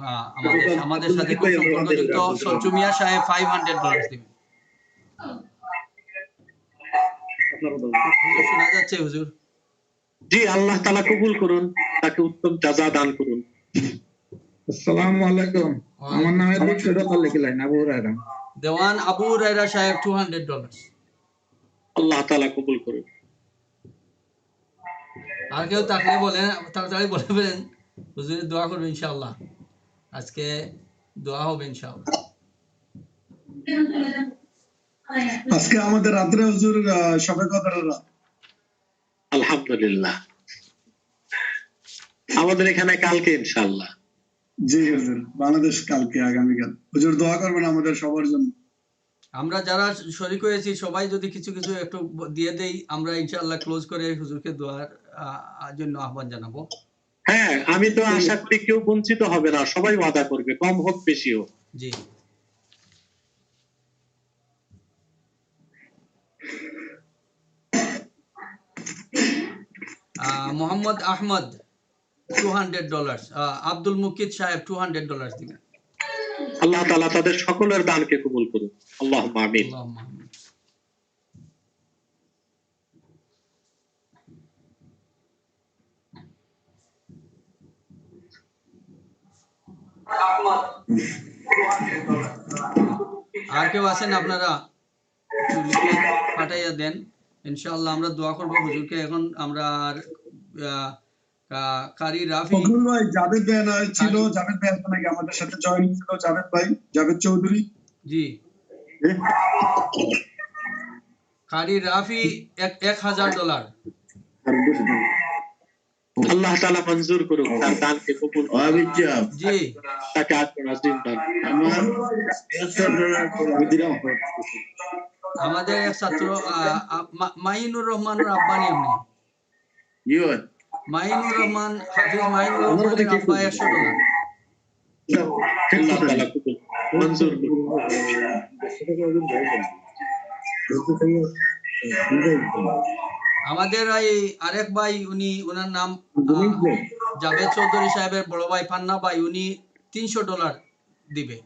আমাদের সাথে খুব সম্পর্কযুক্ত সঞ্জু মিয়া সাহেব $500 দিবেন। হুজুর শোনা যাচ্ছে হুজুর? জি, আল্লাহ তাআলা কবুল করুন, তাকে উত্তম জাযা দান করুন। আসসালামু আলাইকুম। আমার নামে $200 লিখলেন, আবু হুরায়রা। দেওয়ান আবু হুরায়রা সাহেব $200। আল্লাহ তাআলা কবুল করুন। আর কেউ থাকলে বলেন, তাড়াতাড়ি বলে ফেলেন, হুজুরের দোয়া করবেন ইনশাআল্লাহ। আজকে দোয়া হবে ইনশাআল্লাহ। আজকে আমাদের রাত্রে হুজুর সবে কদরের রাত। আলহামদুলিল্লাহ। আমাদের এখানে কালকে ইনশাআল্লাহ। জি হুজুর, বাংলাদেশ কালকে, আগামীকাল। হুজুর দোয়া করবেন আমাদের সবার জন্য। আমরা যারা শরীক হয়েছি সবাই যদি কিছু কিছু একটু দিয়ে দেই, আমরা ইনশাআল্লাহ ক্লোজ করে হুজুরকে দোয়ার জন্য আহ্বান জানাবো। হ্যাঁ, আমি তো আশা করি কেউ বঞ্চিত হবে না, সবাই ওয়াদা করবে, কম হোক বেশি হোক। জি, মোহাম্মদ আহমদ $200, আব্দুল মুকিত সাহেব $200 দিবেন। আল্লাহ তাআলা তাদের সকলের দানকে কবুল করুন। আল্লাহুম্মা আমিন। আল্লাহুম্মা আমিন। আর কেউ আছেন আপনারা? একটু লিখে পাঠাইয়া দেন, ইনশাআল্লাহ আমরা দোয়া করব হুজুরকে। এখন আমরা আর কারি রাফি ফখরুল ভাই, জাভেদ ভাই না ছিল, জাভেদ ভাই এখন নাকি আমাদের সাথে জয়েন ছিল, জাভেদ ভাই, জাভেদ চৌধুরী। জি, কারি রাফি $1000। আল্লাহ তাআলা মঞ্জুর করুক, তার দানকে কবুল করুক। জি, তাকে আজর আজিম দান আমাদের এক ছাত্র মাইনুর রহমান রাব্বানি, আপনি মাইনুর রহমান, হাফিজ মাইনুর রহমানের আব্বা $100। আল্লাহ তাআলা কবুল মঞ্জুর করুক। আমাদের এই আরেক ভাই, উনি ওনার নাম জাভেদ চৌধুরী সাহেবের বড় ভাই পান্না ভাই, উনি $300 দিবে।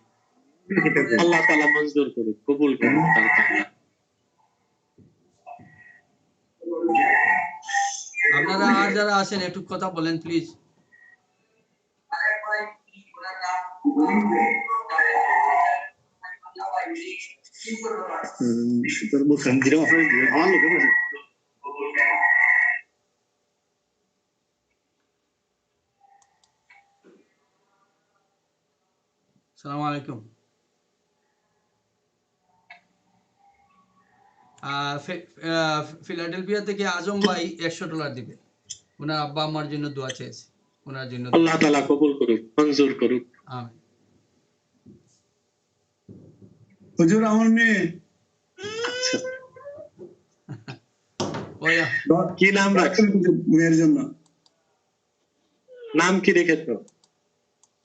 আল্লাহ তাআলা মঞ্জুর করুক, কবুল করুক তার দান। আপনারা আর যারা আছেন একটু কথা বলেন প্লিজ। আসসালামু আলাইকুম। ফিলাডেলফিয়া থেকে আজম ভাই $100 দিবে, ওনার আব্বা আম্মার জন্য দোয়া চেয়েছে, ওনার জন্য। আল্লাহ তাআলা কবুল করুক, মঞ্জুর করুক। আমিন। হুজুর আমার মেয়ে, ওয়া কি নাম রাখছেন? মেয়ের জন্য। নাম কি রেখেছো?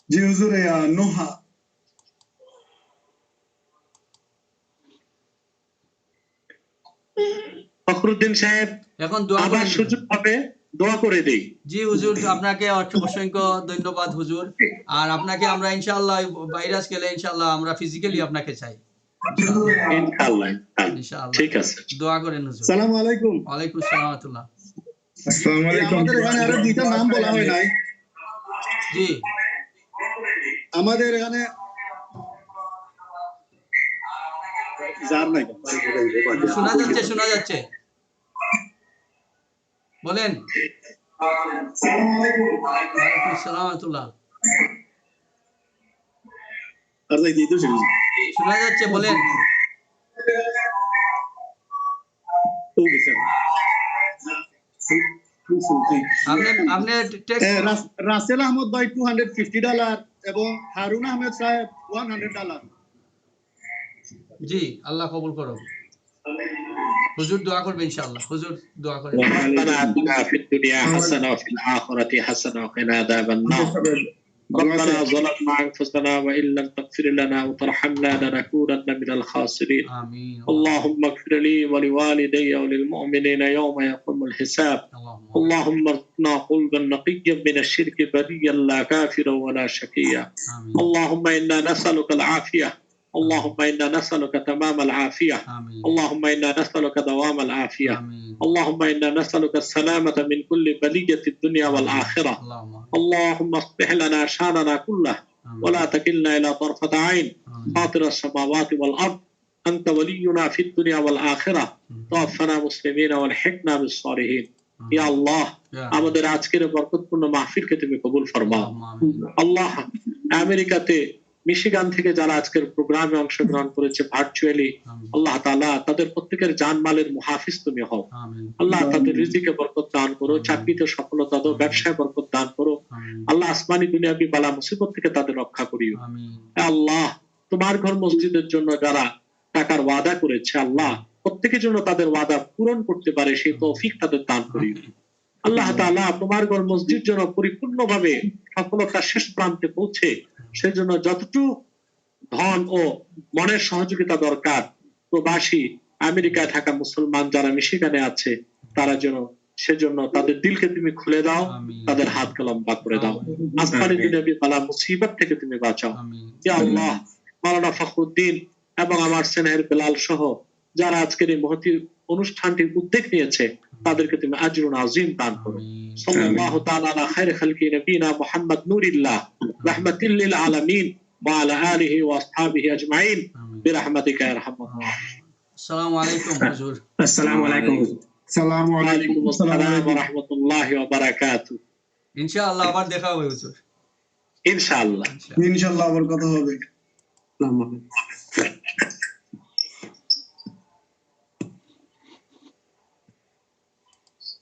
জি হুজুর, নোহা। ফখরুদ্দিন সাহেব, এখন দোয়া আবার করেন। সুযোগ হবে, দোয়া করে দেই। জি হুজুর, আপনাকে অসংখ্য ধন্যবাদ হুজুর। আর আপনাকে আমরা ইনশাআল্লাহ ভাইরাস গেলে ইনশাআল্লাহ আমরা ফিজিক্যালি আপনাকে চাই ইনশাআল্লাহ। ইনশাআল্লাহ। ঠিক আছে, দোয়া করেন হুজুর। আসসালামু আলাইকুম। ওয়ালাইকুম আসসালাম ওয়া রাহমাতুল্লাহ। আসসালামু আলাইকুম। আমাদের এখানে আরো দুইটা নাম বলা হয় নাই। জি, আমাদের এখানে শোনা যাচ্ছে বলেন। ওয়ালাইকুম আসসালাম ওয়া রাহমাতুল্লাহ। শোনা যাচ্ছে বলেন। আপনি রাসেল আহমদ ভাই $250 এবং হারুন আহমেদ সাহেব $100। জি, আল্লাহ কবুল করুন। হুজুর দোয়া করবে ইনশাআল্লাহ। হুজুর দোয়া করেন। ربنا آتنا في الدنيا حسنة وفي الآخرة حسنة وقنا عذاب النار. ربنا ظلمنا أنفسنا وإن لم تغفر لنا وترحمنا لنكونن من الخاسرين. آمين. اللهم اغفر لي ولوالدي وللمؤمنين يوم يقوم الحساب. اللهم ارزقنا قلبا نقيا من الشرك بريا لا كافرا ولا شقيا. اللهم إنا نسألك العافية. اللهم إنا نسألك تمام العافية. اللهم إنا نسألك دوام العافية. اللهم إنا نسألك السلامة من كل بلية الدنيا والآخرة. اللهم اصلح لنا شأننا كله ولا تكلنا إلى طرفة عين. فاطر السماوات والأرض أنت ولينا في الدنيا والآخرة. توفنا مسلمين والحقنا بالصالحين. يا الله আমাদের আজকের বরকতপূর্ণ মাহফিলকে তুমি কবুল ফরমাও। আল্লাহ, আমেরিকাতে মিশিগান থেকে যারা আজকের প্রোগ্রামে অংশগ্রহণ করেছে ভার্চুয়ালি, আল্লাহ তাআলা তাদের প্রত্যেকের জানমালের মুহাফিজ তুমি হও। আল্লাহ তাদের রিজিকে বরকত দান করো, চাকরিতে সফলতা দাও, ব্যবসায় বরকত দান করো। আল্লাহ আসমানি দুনিয়াবি বালা মুসিবত থেকে তাদের রক্ষা করিও। আল্লাহ, তোমার ঘর মসজিদের জন্য যারা টাকার ওয়াদা করেছে, আল্লাহ প্রত্যেকের জন্য তাদের ওয়াদা পূরণ করতে পারে সেই তৌফিক তাদের দান করিও। আল্লাহ তাআলা তোমার ঘর মসজিদ যেন পরিপূর্ণভাবে সফলতার শেষ প্রান্তে পৌঁছে, সেজন্য যতটুকু ধন ও মনের সহযোগিতা দরকার, প্রবাসী আমেরিকায় থাকা মুসলমান যারা মিশিগানে আছে তারা যেন সেজন্য তাদের দিলকে তুমি খুলে দাও, তাদের হাতকে লম্বা করে দাও। আসমানি দুনিয়াবি বালা মুসিবত থেকে তুমি বাঁচাও। ইয়া আল্লাহ, মাওলানা ফখরুদ্দিন এবং আমার স্নেহের বেলাল সহ যারা আজকের এই মহতি অনুষ্ঠানটির উদ্যোগ নিয়েছে তাদেরকে তুমি আজরুন আযীম দান করো। সাল্লাল্লাহু তাআলা আলা খায়রি খালকি নবিনা মুহাম্মদ নূরিল্লাহ রাহমাতিল লিল আলামিন ওয়া আলা আলিহি ওয়া আসহাবিহি আজমাইন বিরহমাতিকা ইয়া আরহামার রাহিমিন। আসসালামু আলাইকুম হুজুর। আসসালামু আলাইকুম। সালাম আলাইকুম। ওয়ালাইকুম আসসালাম ওয়া রাহমাতুল্লাহি ওয়া বারাকাতুহু। ইনশাআল্লাহ আবার দেখা হবে হুজুর। ইনশাআল্লাহ। ইনশাআল্লাহ। ইনশাআল্লাহ আবার কথা হবে। আসসালামু আলাইকুম।